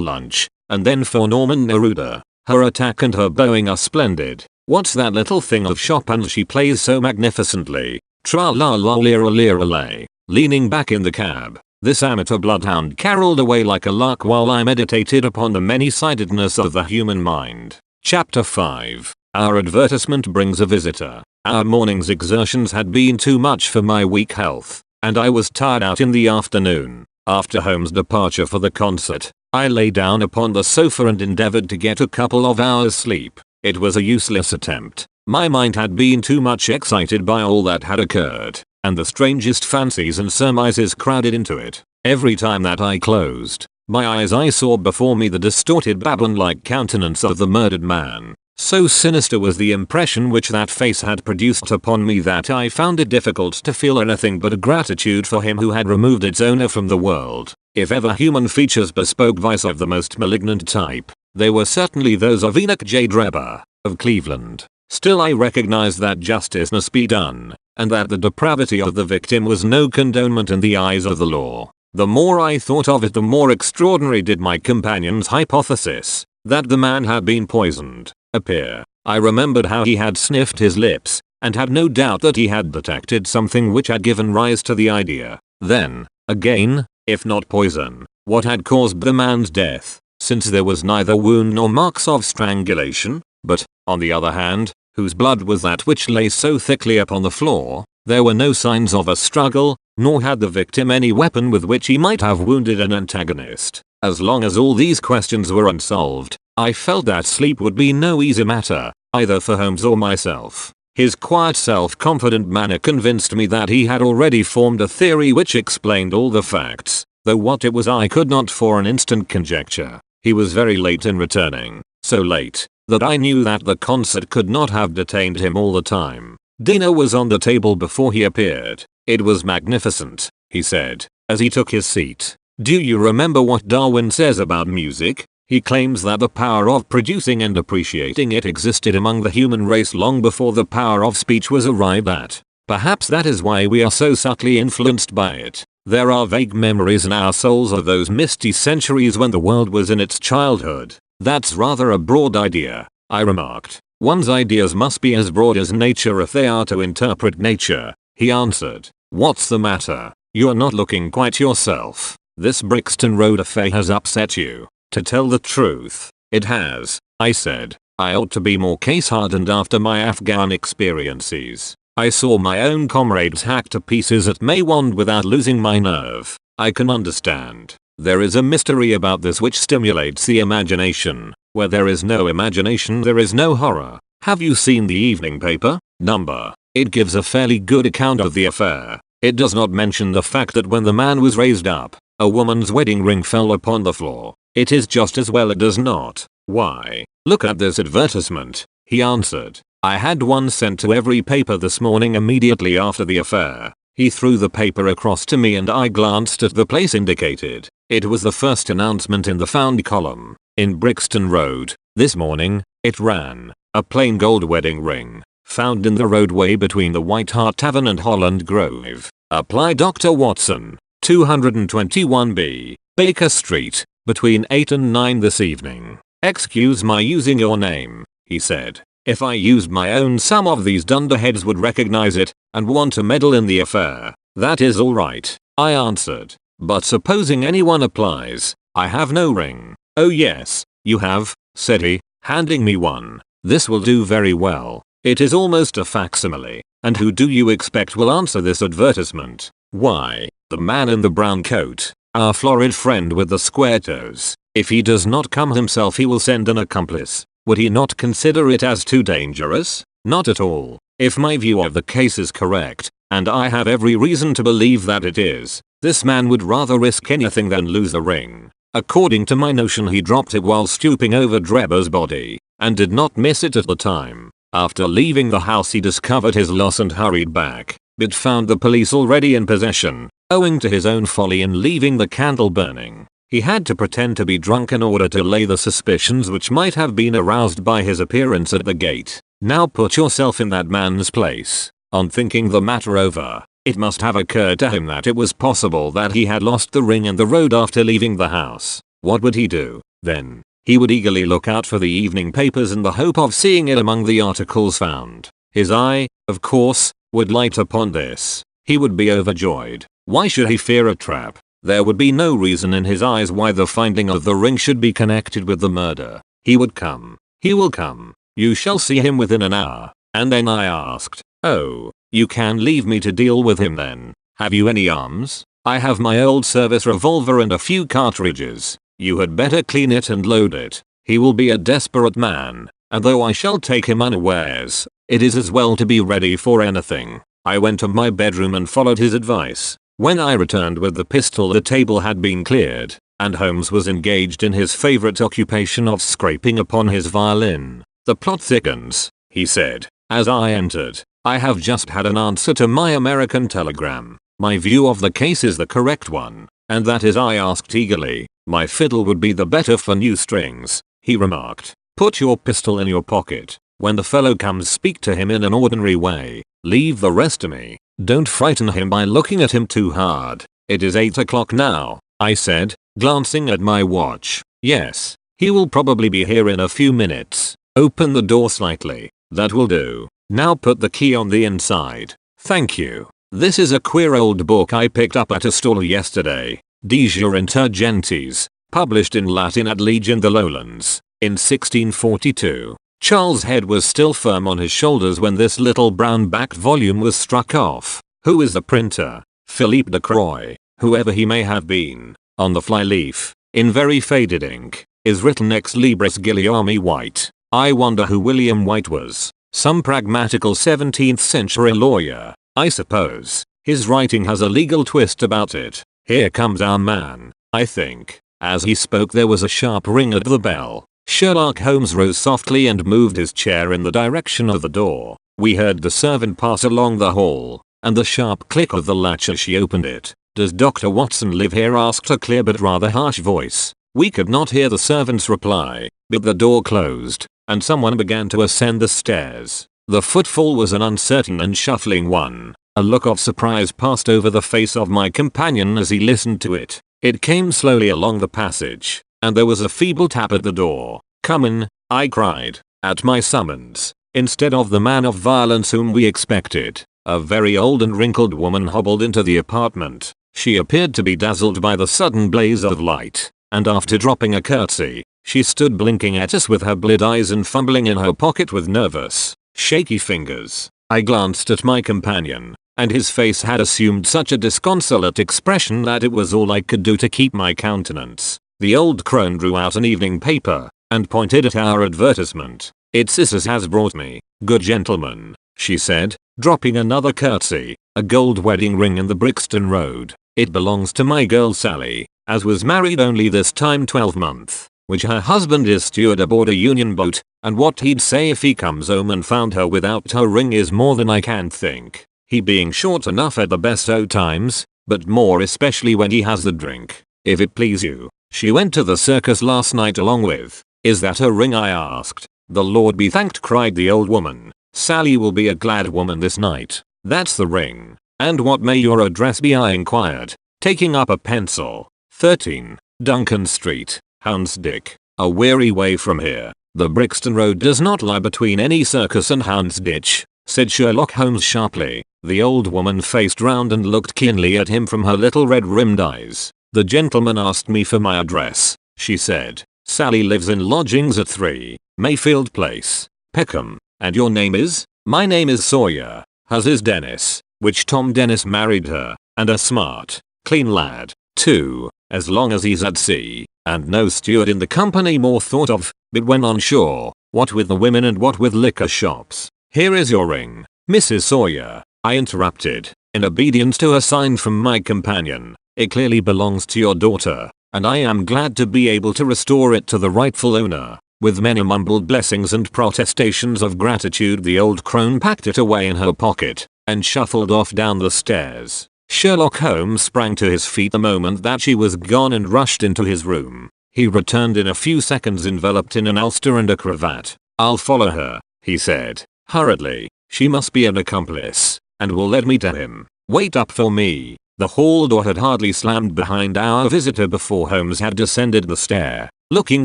lunch, and then for Norman Neruda. Her attack and her bowing are splendid. What's that little thing of Chopin's she plays so magnificently? Tra-la-la-lira-lira-lay. Leaning back in the cab, this amateur bloodhound caroled away like a lark while I meditated upon the many-sidedness of the human mind. Chapter 5. Our advertisement brings a visitor. Our morning's exertions had been too much for my weak health, and I was tired out in the afternoon. After Holmes' departure for the concert, I lay down upon the sofa and endeavored to get a couple of hours sleep. It was a useless attempt. My mind had been too much excited by all that had occurred. and the strangest fancies and surmises crowded into it. Every time that I closed my eyes I saw before me the distorted baboon-like countenance of the murdered man. So sinister was the impression which that face had produced upon me that I found it difficult to feel anything but gratitude for him who had removed its owner from the world. If ever human features bespoke vice of the most malignant type, they were certainly those of Enoch J. Drebber, of Cleveland. Still I recognized that justice must be done, and that the depravity of the victim was no condonement in the eyes of the law. The more I thought of it, the more extraordinary did my companion's hypothesis, that the man had been poisoned, appear. I remembered how he had sniffed his lips, and had no doubt that he had detected something which had given rise to the idea. Then, again, if not poison, what had caused the man's death, since there was neither wound nor marks of strangulation? But, on the other hand, whose blood was that which lay so thickly upon the floor? There were no signs of a struggle, nor had the victim any weapon with which he might have wounded an antagonist. As long as all these questions were unsolved, I felt that sleep would be no easy matter, either for Holmes or myself. His quiet, self-confident manner convinced me that he had already formed a theory which explained all the facts, though what it was I could not for an instant conjecture. He was very late in returning, so late that I knew that the concert could not have detained him all the time. Dinner was on the table before he appeared. It was magnificent, he said, as he took his seat. Do you remember what Darwin says about music? He claims that the power of producing and appreciating it existed among the human race long before the power of speech was arrived at. Perhaps that is why we are so subtly influenced by it. There are vague memories in our souls of those misty centuries when the world was in its childhood. That's rather a broad idea, I remarked. One's ideas must be as broad as nature if they are to interpret nature, he answered. What's the matter? You're not looking quite yourself. This Brixton Road affair has upset you. To tell the truth, it has, I said. I ought to be more case-hardened after my Afghan experiences. I saw my own comrades hacked to pieces at Maiwand without losing my nerve. I can understand. There is a mystery about this which stimulates the imagination. Where there is no imagination there is no horror. Have you seen the evening paper? Number. It gives a fairly good account of the affair. It does not mention the fact that when the man was raised up, a woman's wedding ring fell upon the floor. It is just as well it does not. Why? Look at this advertisement, he answered. I had one sent to every paper this morning immediately after the affair. He threw the paper across to me and I glanced at the place indicated. It was the first announcement in the found column. In Brixton Road, this morning, it ran, a plain gold wedding ring, found in the roadway between the White Hart Tavern and Holland Grove. Apply Dr. Watson, 221B, Baker Street, between 8 and 9 this evening. Excuse my using your name, he said. If I used my own some of these dunderheads would recognize it, and want to meddle in the affair. That is alright, I answered. But supposing anyone applies, I have no ring. Oh yes, you have, said he, handing me one. This will do very well. It is almost a facsimile. And who do you expect will answer this advertisement? Why, the man in the brown coat, our florid friend with the square toes. If he does not come himself he will send an accomplice. Would he not consider it as too dangerous? Not at all. If my view of the case is correct, and I have every reason to believe that it is, this man would rather risk anything than lose the ring. According to my notion he dropped it while stooping over Drebber's body, and did not miss it at the time. After leaving the house he discovered his loss and hurried back, but found the police already in possession, owing to his own folly in leaving the candle burning. He had to pretend to be drunk in order to allay the suspicions which might have been aroused by his appearance at the gate. Now put yourself in that man's place. On thinking the matter over, it must have occurred to him that it was possible that he had lost the ring in the road after leaving the house. What would he do, then? He would eagerly look out for the evening papers in the hope of seeing it among the articles found. His eye, of course, would light upon this. He would be overjoyed. Why should he fear a trap? There would be no reason in his eyes why the finding of the ring should be connected with the murder. He would come. He will come. You shall see him within an hour. And then I asked, oh, you can leave me to deal with him then. Have you any arms? I have my old service revolver and a few cartridges. You had better clean it and load it. He will be a desperate man, and though I shall take him unawares, it is as well to be ready for anything. I went to my bedroom and followed his advice. When I returned with the pistol, the table had been cleared, and Holmes was engaged in his favorite occupation of scraping upon his violin. "The plot thickens," he said, as I entered. "I have just had an answer to my American telegram. My view of the case is the correct one, and that is," I asked eagerly. "My fiddle would be the better for new strings," he remarked. "Put your pistol in your pocket. When the fellow comes, speak to him in an ordinary way. Leave the rest to me. Don't frighten him by looking at him too hard." "It is 8 o'clock now," I said, glancing at my watch. "Yes, he will probably be here in a few minutes. Open the door slightly. That will do. Now put the key on the inside." "Thank you. This is a queer old book I picked up at a stall yesterday. De Jure Insurgentes, published in Latin at Liege in the Lowlands, in 1642. Charles' head was still firm on his shoulders when this little brown-backed volume was struck off. "Who is the printer?" "Philippe de Croix, whoever he may have been." On the flyleaf, in very faded ink, is written Ex Libris Guillaume White. I wonder who William White was. Some pragmatical 17th century lawyer, I suppose. His writing has a legal twist about it. "Here comes our man, I think." As he spoke, there was a sharp ring at the bell. Sherlock Holmes rose softly and moved his chair in the direction of the door. We heard the servant pass along the hall, and the sharp click of the latch as she opened it. "Does Dr. Watson live here?" asked a clear but rather harsh voice. We could not hear the servant's reply, but the door closed, and someone began to ascend the stairs. The footfall was an uncertain and shuffling one. A look of surprise passed over the face of my companion as he listened to it. It came slowly along the passage, and there was a feeble tap at the door. "Come in," I cried, at my summons. Instead of the man of violence whom we expected, a very old and wrinkled woman hobbled into the apartment. She appeared to be dazzled by the sudden blaze of light, and after dropping a curtsy, she stood blinking at us with her bleared eyes and fumbling in her pocket with nervous, shaky fingers. I glanced at my companion, and his face had assumed such a disconsolate expression that it was all I could do to keep my countenance. The old crone drew out an evening paper, and pointed at our advertisement. "Its Sisters has brought me, good gentleman," she said, dropping another curtsy, "a gold wedding ring in the Brixton Road. It belongs to my girl Sally, as was married only this time 12-month, which her husband is steward aboard a Union boat, and what he'd say if he comes home and found her without her ring is more than I can think. He being short enough at the best o' times, but more especially when he has the drink. If it please you, she went to the circus last night along with." "Is that her ring?" I asked. "The Lord be thanked," cried the old woman. "Sally will be a glad woman this night." "That's the ring. And what may your address be?" I inquired, taking up a pencil. 13, Duncan Street, Houndsditch, a weary way from here. "The Brixton Road does not lie between any circus and Houndsditch," said Sherlock Holmes sharply. The old woman faced round and looked keenly at him from her little red-rimmed eyes. "The gentleman asked me for my address," she said. "Sally lives in lodgings at 3, Mayfield Place, Peckham. And your name is?" "My name is Sawyer. Hers is Dennis, which Tom Dennis married her, and a smart, clean lad, too, as long as he's at sea, and no steward in the company more thought of, but when on shore, what with the women and what with liquor shops." "Here is your ring, Mrs. Sawyer," I interrupted, in obedience to a sign from my companion. "It clearly belongs to your daughter, and I am glad to be able to restore it to the rightful owner." With many mumbled blessings and protestations of gratitude, the old crone packed it away in her pocket, and shuffled off down the stairs. Sherlock Holmes sprang to his feet the moment that she was gone and rushed into his room. He returned in a few seconds enveloped in an ulster and a cravat. "I'll follow her," he said, hurriedly. "She must be an accomplice, and will let me to him. Wait up for me." The hall door had hardly slammed behind our visitor before Holmes had descended the stair. Looking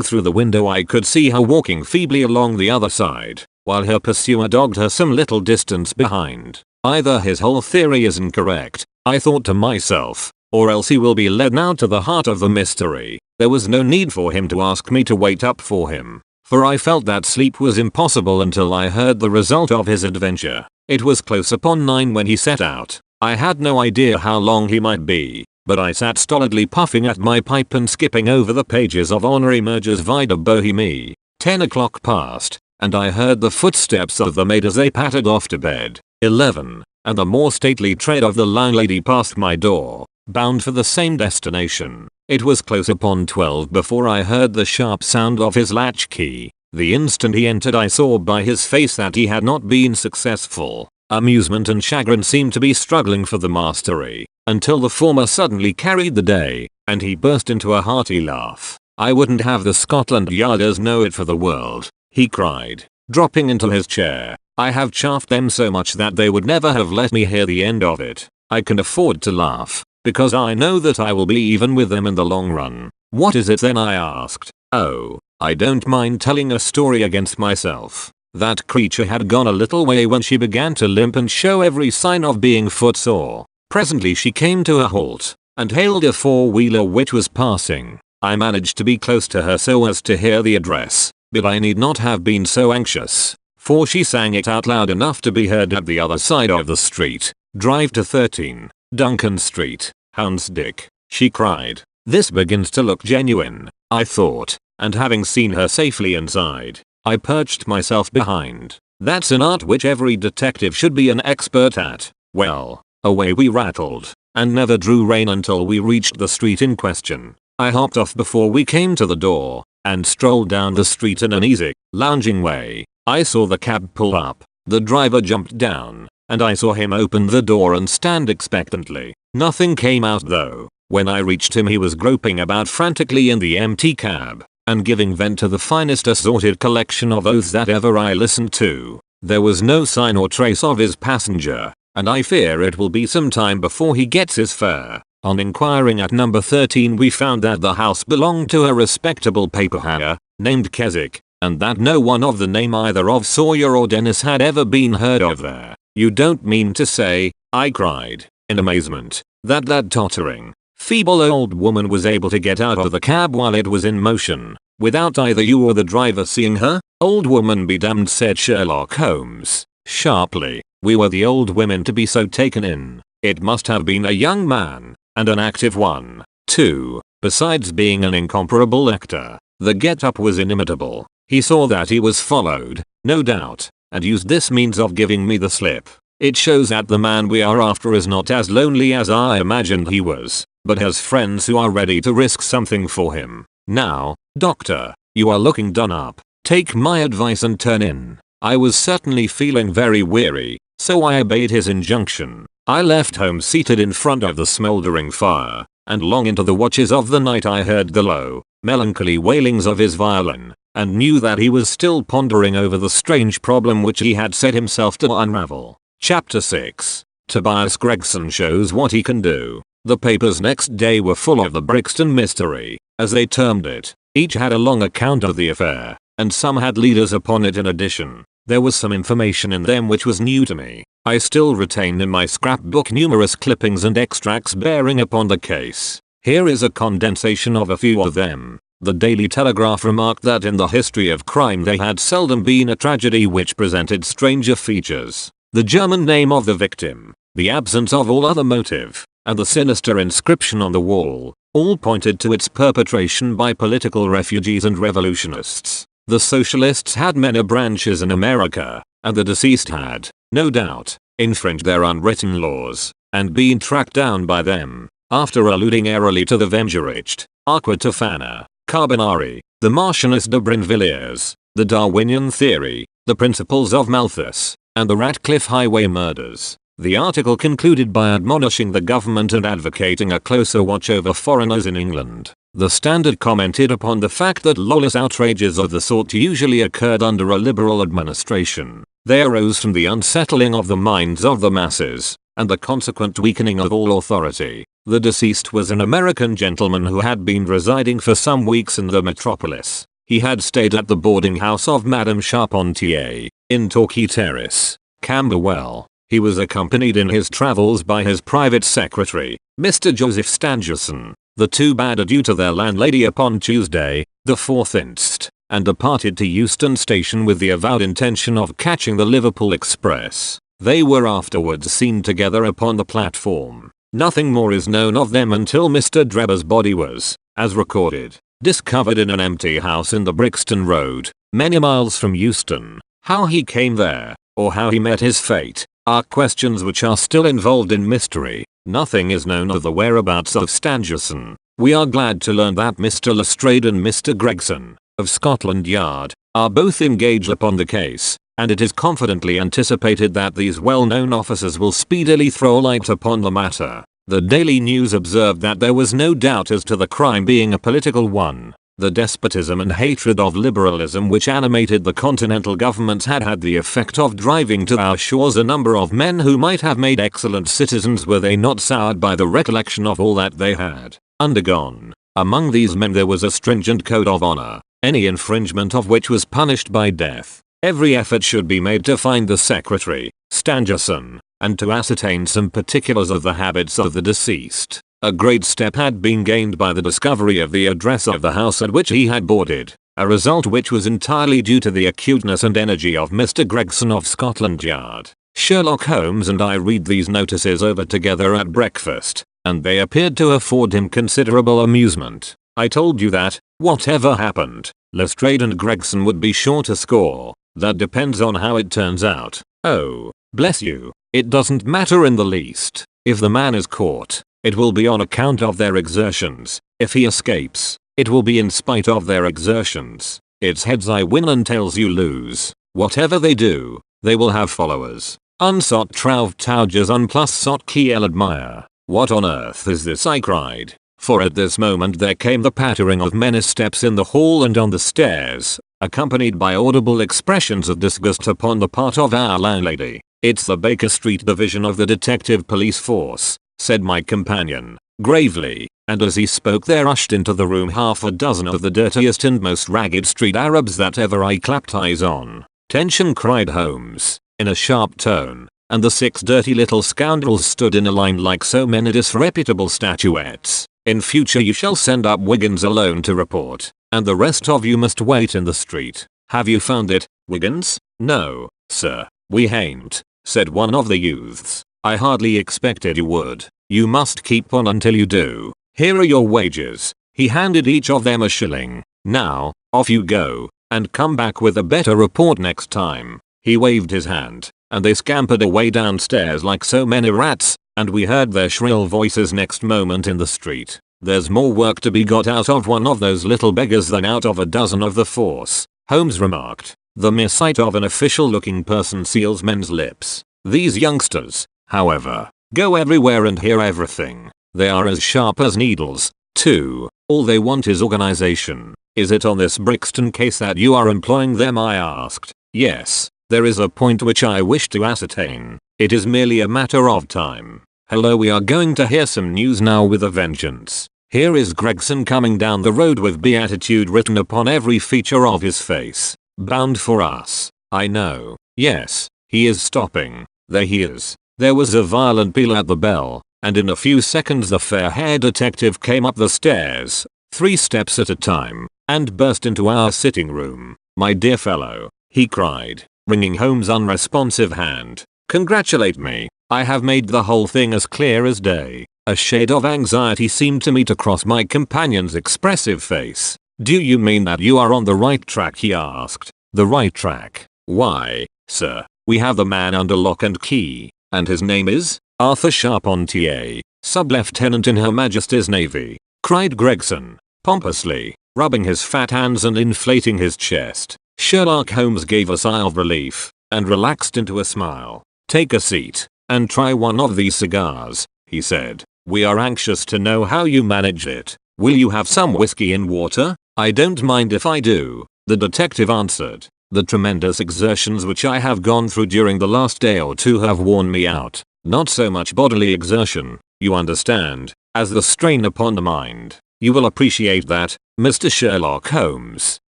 through the window, I could see her walking feebly along the other side, while her pursuer dogged her some little distance behind. Either his whole theory isn't correct, I thought to myself, or else he will be led now to the heart of the mystery. There was no need for him to ask me to wait up for him, for I felt that sleep was impossible until I heard the result of his adventure. It was close upon 9 when he set out. I had no idea how long he might be, but I sat stolidly puffing at my pipe and skipping over the pages of Henri Murger's Vie de Bohemie. 10 o'clock passed, and I heard the footsteps of the maid as they pattered off to bed. 11. and the more stately tread of the landlady past my door, bound for the same destination. It was close upon 12 before I heard the sharp sound of his latchkey. The instant he entered I saw by his face that he had not been successful. Amusement and chagrin seemed to be struggling for the mastery, until the former suddenly carried the day, and he burst into a hearty laugh. "I wouldn't have the Scotland Yarders know it for the world," he cried, dropping into his chair. "I have chaffed them so much that they would never have let me hear the end of it. I can afford to laugh, because I know that I will be even with them in the long run." "What is it then?" I asked. "Oh, I don't mind telling a story against myself. That creature had gone a little way when she began to limp and show every sign of being footsore. Presently she came to a halt, and hailed a four-wheeler which was passing. I managed to be close to her so as to hear the address, but I need not have been so anxious, for she sang it out loud enough to be heard at the other side of the street. "Drive to 13, Duncan Street, Houndsdick," she cried. "This begins to look genuine," I thought, and having seen her safely inside, I perched myself behind. That's an art which every detective should be an expert at. Well, away we rattled, and never drew rein until we reached the street in question. I hopped off before we came to the door, and strolled down the street in an easy, lounging way. I saw the cab pull up, the driver jumped down, and I saw him open the door and stand expectantly. Nothing came out though. When I reached him he was groping about frantically in the empty cab, and giving vent to the finest assorted collection of oaths that ever I listened to. There was no sign or trace of his passenger, and I fear it will be some time before he gets his fare. On inquiring at number 13 we found that the house belonged to a respectable paperhanger, named Keswick, and that no one of the name either of Sawyer or Dennis had ever been heard of there. "You don't mean to say," I cried, in amazement, "that tottering, feeble old woman was able to get out of the cab while it was in motion, without either you or the driver seeing her?" "Old woman be damned," said Sherlock Holmes, sharply. "We were the old women to be so taken in. It must have been a young man, and an active one, too. Besides being an incomparable actor, the get-up was inimitable. He saw that he was followed, no doubt, and used this means of giving me the slip. It shows that the man we are after is not as lonely as I imagined he was, but has friends who are ready to risk something for him. Now, Doctor, you are looking done up. Take my advice and turn in." I was certainly feeling very weary, so I obeyed his injunction. I left home seated in front of the smouldering fire, and long into the watches of the night I heard the low, melancholy wailings of his violin, and knew that he was still pondering over the strange problem which he had set himself to unravel. Chapter 6. Tobias Gregson shows what he can do. The papers next day were full of the Brixton mystery, as they termed it. Each had a long account of the affair, and some had leaders upon it in addition. There was some information in them which was new to me. I still retained in my scrapbook numerous clippings and extracts bearing upon the case. Here is a condensation of a few of them. The Daily Telegraph remarked that in the history of crime there had seldom been a tragedy which presented stranger features. The German name of the victim, the absence of all other motive, and the sinister inscription on the wall, all pointed to its perpetration by political refugees and revolutionists. The socialists had many branches in America, and the deceased had, no doubt, infringed their unwritten laws, and been tracked down by them. After alluding airily to the Vengericht, Aqua Tofana, Carbonari, the Marchioness de Brinvilliers, the Darwinian theory, the principles of Malthus, and the Ratcliffe Highway murders, the article concluded by admonishing the government and advocating a closer watch over foreigners in England. The Standard commented upon the fact that lawless outrages of the sort usually occurred under a liberal administration. They arose from the unsettling of the minds of the masses, and the consequent weakening of all authority. The deceased was an American gentleman who had been residing for some weeks in the metropolis. He had stayed at the boarding house of Madame Charpentier, in Torquay Terrace, Camberwell. He was accompanied in his travels by his private secretary, Mr. Joseph Stangerson. The two bade adieu to their landlady upon Tuesday, the 4th inst., and departed to Euston Station with the avowed intention of catching the Liverpool express. They were afterwards seen together upon the platform. Nothing more is known of them until Mr. Drebber's body was, as recorded, discovered in an empty house in the Brixton Road, many miles from Euston. How he came there, or how he met his fate, are questions which are still involved in mystery. Nothing is known of the whereabouts of Stangerson. We are glad to learn that Mr. Lestrade and Mr. Gregson, of Scotland Yard, are both engaged upon the case, and it is confidently anticipated that these well-known officers will speedily throw light upon the matter. The Daily News observed that there was no doubt as to the crime being a political one. The despotism and hatred of liberalism which animated the continental governments had had the effect of driving to our shores a number of men who might have made excellent citizens were they not soured by the recollection of all that they had undergone. Among these men there was a stringent code of honor, any infringement of which was punished by death. Every effort should be made to find the secretary, Stangerson, and to ascertain some particulars of the habits of the deceased. A great step had been gained by the discovery of the address of the house at which he had boarded, a result which was entirely due to the acuteness and energy of Mr. Gregson of Scotland Yard. Sherlock Holmes and I read these notices over together at breakfast, and they appeared to afford him considerable amusement. I told you that, whatever happened, Lestrade and Gregson would be sure to score. That depends on how it turns out. Oh, bless you, it doesn't matter in the least. If the man is caught, it will be on account of their exertions. If he escapes, it will be in spite of their exertions. It's heads I win and tails you lose. Whatever they do, they will have followers. Unsot trouv tauges unplus sot kiel admire. What on earth is this? I cried. For at this moment there came the pattering of many steps in the hall and on the stairs, accompanied by audible expressions of disgust upon the part of our landlady. It's the Baker Street division of the detective police force, said my companion, gravely, and as he spoke there rushed into the room half a dozen of the dirtiest and most ragged street Arabs that ever I clapped eyes on. Tension, cried Holmes, in a sharp tone, and the 6 dirty little scoundrels stood in a line like so many disreputable statuettes. In future you shall send up Wiggins alone to report, and the rest of you must wait in the street. Have you found it, Wiggins? No, sir, we hain't, said one of the youths. I hardly expected you would. You must keep on until you do. Here are your wages. He handed each of them a shilling. Now, off you go, and come back with a better report next time. He waved his hand, and they scampered away downstairs like so many rats, and we heard their shrill voices next moment in the street. There's more work to be got out of one of those little beggars than out of a dozen of the force, Holmes remarked. The mere sight of an official-looking person seals men's lips. These youngsters, however, go everywhere and hear everything. They are as sharp as needles, too. All they want is organization. Is it on this Brixton case that you are employing them? I asked. Yes, there is a point which I wish to ascertain. It is merely a matter of time. Hello, we are going to hear some news now with a vengeance. Here is Gregson coming down the road with beatitude written upon every feature of his face. Bound for us. I know. Yes, he is stopping. There he is. There was a violent peal at the bell, and in a few seconds the fair-haired detective came up the stairs, 3 steps at a time, and burst into our sitting room. My dear fellow, he cried, wringing Holmes' unresponsive hand. Congratulate me. I have made the whole thing as clear as day. A shade of anxiety seemed to me to cross my companion's expressive face. Do you mean that you are on the right track? He asked. The right track? Why, sir, we have the man under lock and key, and his name is Arthur Charpentier, sub-lieutenant in Her Majesty's Navy, cried Gregson, pompously, rubbing his fat hands and inflating his chest. Sherlock Holmes gave a sigh of relief, and relaxed into a smile. Take a seat, and try one of these cigars, he said. We are anxious to know how you manage it. Will you have some whiskey and water? I don't mind if I do, the detective answered. The tremendous exertions which I have gone through during the last day or two have worn me out. Not so much bodily exertion, you understand, as the strain upon the mind. You will appreciate that, Mr. Sherlock Holmes,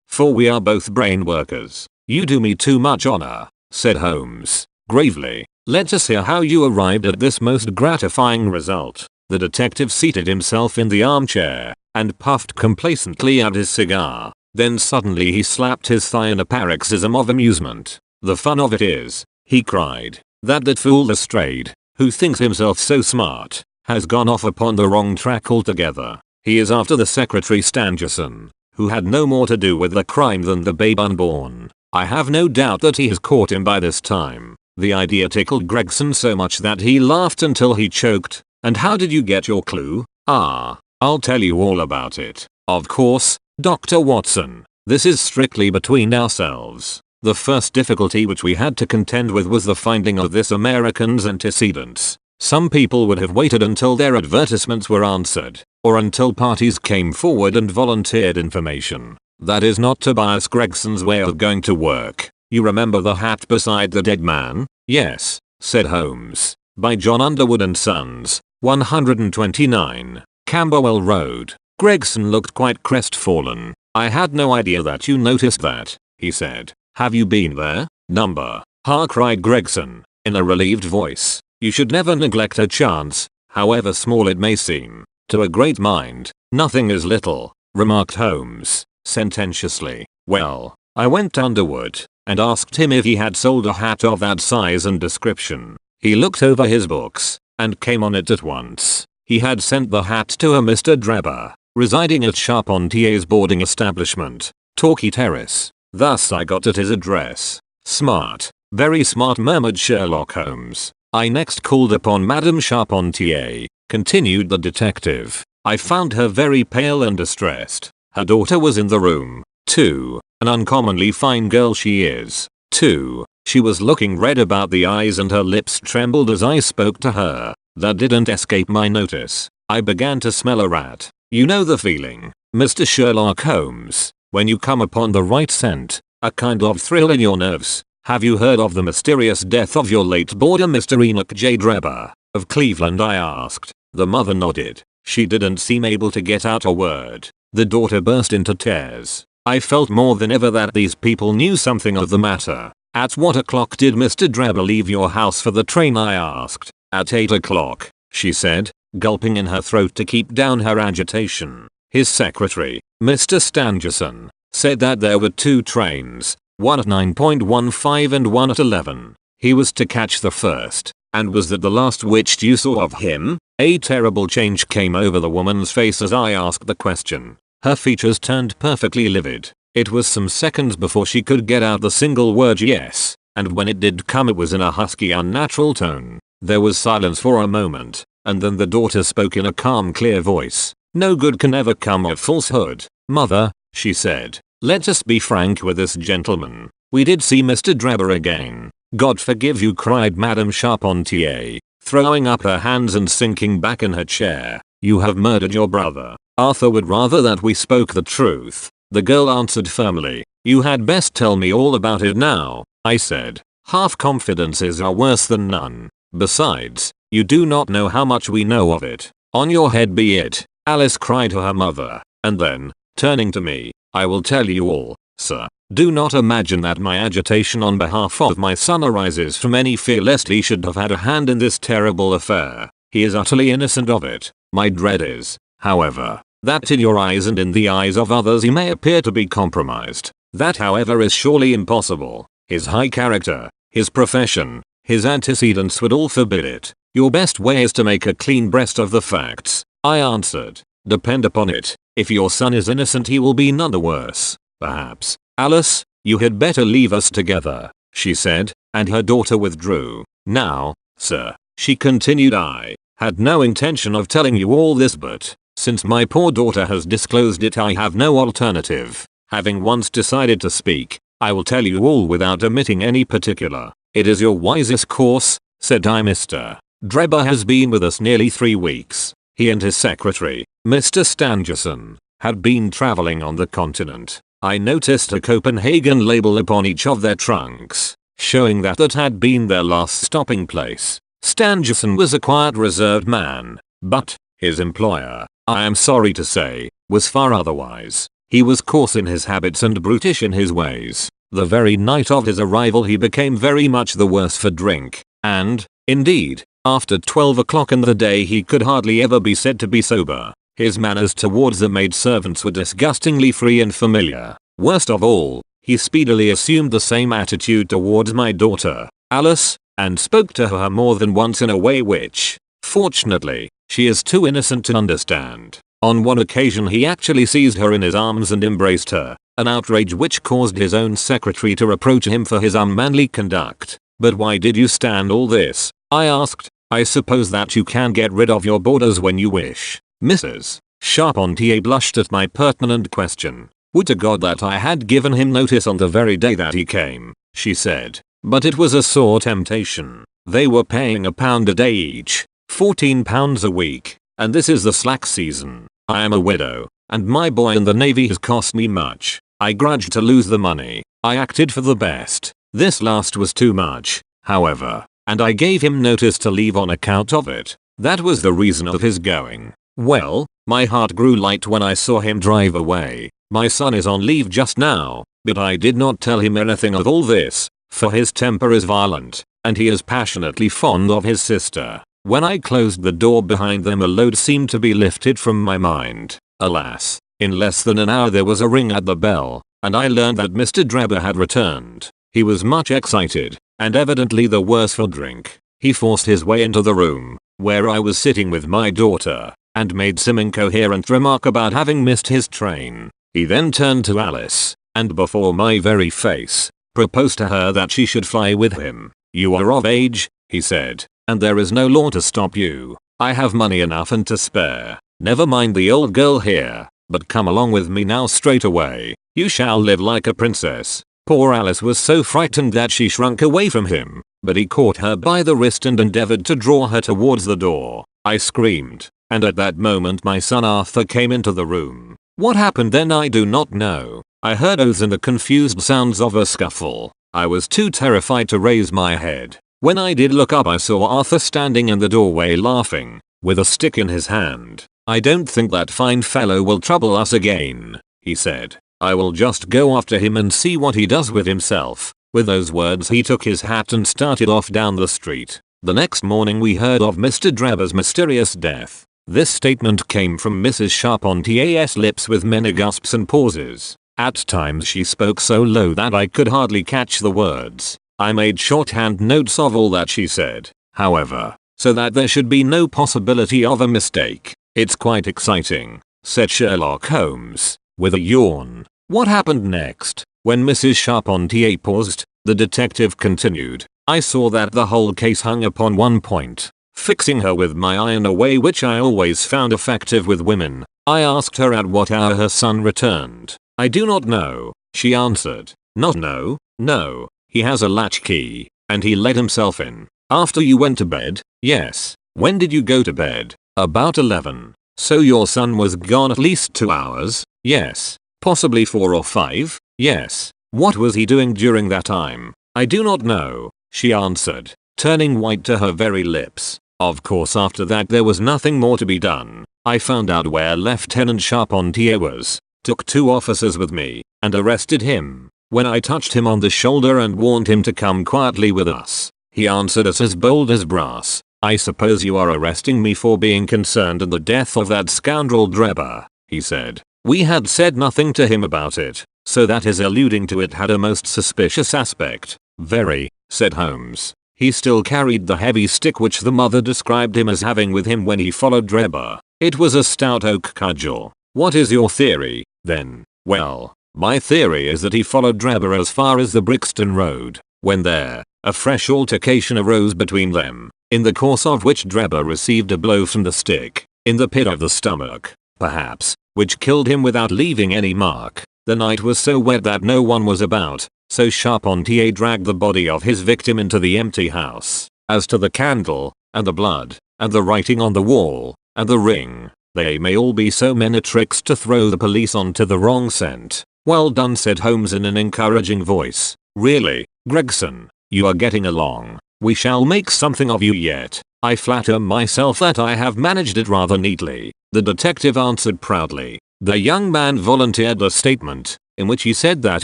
for we are both brain workers. You do me too much honor, said Holmes, gravely. Let us hear how you arrived at this most gratifying result. The detective seated himself in the armchair, and puffed complacently at his cigar. Then suddenly he slapped his thigh in a paroxysm of amusement. The fun of it is, he cried, that fool Lestrade, who thinks himself so smart, has gone off upon the wrong track altogether. He is after the secretary Stangerson, who had no more to do with the crime than the babe unborn. I have no doubt that he has caught him by this time. The idea tickled Gregson so much that he laughed until he choked. And how did you get your clue? I'll tell you all about it. Of course, Dr. Watson. This is strictly between ourselves. The first difficulty which we had to contend with was the finding of this American's antecedents. Some people would have waited until their advertisements were answered, or until parties came forward and volunteered information. That is not Tobias Gregson's way of going to work. You remember the hat beside the dead man? Yes, said Holmes. By John Underwood & Sons, 129, Camberwell Road. Gregson looked quite crestfallen. I had no idea that you noticed that, he said. Have you been there? Number? Cried Gregson, in a relieved voice. You should never neglect a chance, however small it may seem. To a great mind, nothing is little, remarked Holmes, sententiously. Well, I went to Underwood and asked him if he had sold a hat of that size and description. He looked over his books and came on it at once. He had sent the hat to a Mr. Drebber, residing at Charpentier's boarding establishment, Torquay Terrace. Thus I got at his address. Smart, very smart, murmured Sherlock Holmes. I next called upon Madame Charpentier, continued the detective. I found her very pale and distressed. Her daughter was in the room, too. An uncommonly fine girl she is, too. She was looking red about the eyes and her lips trembled as I spoke to her. That didn't escape my notice. I began to smell a rat. You know the feeling, Mr. Sherlock Holmes, when you come upon the right scent, a kind of thrill in your nerves. Have you heard of the mysterious death of your late boarder Mr. Enoch J. Drebber, of Cleveland? I asked. The mother nodded. She didn't seem able to get out a word. The daughter burst into tears. I felt more than ever that these people knew something of the matter. At what o'clock did Mr. Drebber leave your house for the train? I asked. At 8 o'clock, she said, gulping in her throat to keep down her agitation. His secretary, Mr. Stangerson, said that there were 2 trains, one at 9:15 and one at 11. He was to catch the first. And was that the last which you saw of him? A terrible change came over the woman's face as I asked the question. Her features turned perfectly livid. It was some seconds before she could get out the single word yes, and when it did come it was in a husky, unnatural tone. There was silence for a moment, and then the daughter spoke in a calm, clear voice. No good can ever come of falsehood, mother, she said. Let us be frank with this gentleman. We did see Mr. Drebber again. God forgive you, cried Madame Charpentier, throwing up her hands and sinking back in her chair. You have murdered your brother. Arthur would rather that we spoke the truth. The girl answered firmly. You had best tell me all about it now, I said. Half confidences are worse than none. Besides, you do not know how much we know of it. On your head be it, Alice cried to her mother, and then, turning to me, I will tell you all, sir. Do not imagine that my agitation on behalf of my son arises from any fear lest he should have had a hand in this terrible affair. He is utterly innocent of it. My dread is, however, that in your eyes and in the eyes of others he may appear to be compromised. That, however, is surely impossible. His high character, his profession, his antecedents would all forbid it. Your best way is to make a clean breast of the facts, I answered. Depend upon it, if your son is innocent he will be none the worse. Perhaps, Alice, you had better leave us together, she said, and her daughter withdrew. Now, sir, she continued, I had no intention of telling you all this, but since my poor daughter has disclosed it I have no alternative. Having once decided to speak, I will tell you all without omitting any particular. It is your wisest course, said I. Mr. Drebber has been with us nearly 3 weeks. He and his secretary, Mr. Stangerson, had been traveling on the continent. I noticed a Copenhagen label upon each of their trunks, showing that had been their last stopping place. Stangerson was a quiet, reserved man, but his employer, I am sorry to say, was far otherwise. He was coarse in his habits and brutish in his ways. The very night of his arrival he became very much the worse for drink, and, indeed, after 12 o'clock in the day he could hardly ever be said to be sober. His manners towards the maidservants were disgustingly free and familiar. Worst of all, he speedily assumed the same attitude towards my daughter, Alice, and spoke to her more than once in a way which, fortunately, she is too innocent to understand. On one occasion he actually seized her in his arms and embraced her, an outrage which caused his own secretary to reproach him for his unmanly conduct. But why did you stand all this? I asked. I suppose that you can get rid of your borders when you wish. Mrs. Charpentier blushed at my pertinent question. Would to God that I had given him notice on the very day that he came, she said. But it was a sore temptation. They were paying £1 a day each, £14 a week, and this is the slack season. I am a widow, and my boy in the Navy has cost me much. I grudged to lose the money. I acted for the best. This last was too much, however, and I gave him notice to leave on account of it. That was the reason of his going. Well, my heart grew light when I saw him drive away. My son is on leave just now, but I did not tell him anything of all this, for his temper is violent, and he is passionately fond of his sister. When I closed the door behind them, a load seemed to be lifted from my mind. Alas, in less than an hour there was a ring at the bell, and I learned that Mr. Drebber had returned. He was much excited, and evidently the worse for drink. He forced his way into the room, where I was sitting with my daughter, and made some incoherent remark about having missed his train. He then turned to Alice, and before my very face, proposed to her that she should fly with him. You are of age, he said, and there is no law to stop you. I have money enough and to spare. Never mind the old girl here, but come along with me now straight away. You shall live like a princess. Poor Alice was so frightened that she shrunk away from him, but he caught her by the wrist and endeavored to draw her towards the door. I screamed, and at that moment my son Arthur came into the room. What happened then I do not know. I heard oaths and the confused sounds of a scuffle. I was too terrified to raise my head. When I did look up, I saw Arthur standing in the doorway laughing, with a stick in his hand. I don't think that fine fellow will trouble us again, he said. I will just go after him and see what he does with himself. With those words he took his hat and started off down the street. The next morning we heard of Mr. Drebber's mysterious death. This statement came from Mrs. Charpentier's lips with many gasps and pauses. At times she spoke so low that I could hardly catch the words. I made shorthand notes of all that she said, however, so that there should be no possibility of a mistake. It's quite exciting, said Sherlock Holmes, with a yawn. What happened next? When Mrs. Charpentier paused, the detective continued. I saw that the whole case hung upon one point. Fixing her with my eye in a way which I always found effective with women, I asked her at what hour her son returned. I do not know, she answered. Not know? No. He has a latchkey, and he let himself in. After you went to bed? Yes. When did you go to bed? About 11. So your son was gone at least 2 hours? Yes. Possibly 4 or 5? Yes. What was he doing during that time? I do not know, she answered, turning white to her very lips. Of course after that there was nothing more to be done. I found out where Lieutenant Charpentier was, took 2 officers with me, and arrested him. When I touched him on the shoulder and warned him to come quietly with us, he answered us as bold as brass. I suppose you are arresting me for being concerned in the death of that scoundrel Drebber, he said. We had said nothing to him about it, so that his alluding to it had a most suspicious aspect. Very, said Holmes. He still carried the heavy stick which the mother described him as having with him when he followed Drebber. It was a stout oak cudgel. What is your theory, then? Well, my theory is that he followed Drebber as far as the Brixton Road. When there, a fresh altercation arose between them, in the course of which Drebber received a blow from the stick, in the pit of the stomach, perhaps, which killed him without leaving any mark. The night was so wet that no one was about, so Charpentier dragged the body of his victim into the empty house. As to the candle, and the blood, and the writing on the wall, and the ring, they may all be so many tricks to throw the police onto the wrong scent. Well done, said Holmes in an encouraging voice. Really, Gregson, you are getting along. We shall make something of you yet. I flatter myself that I have managed it rather neatly, the detective answered proudly. The young man volunteered a statement, in which he said that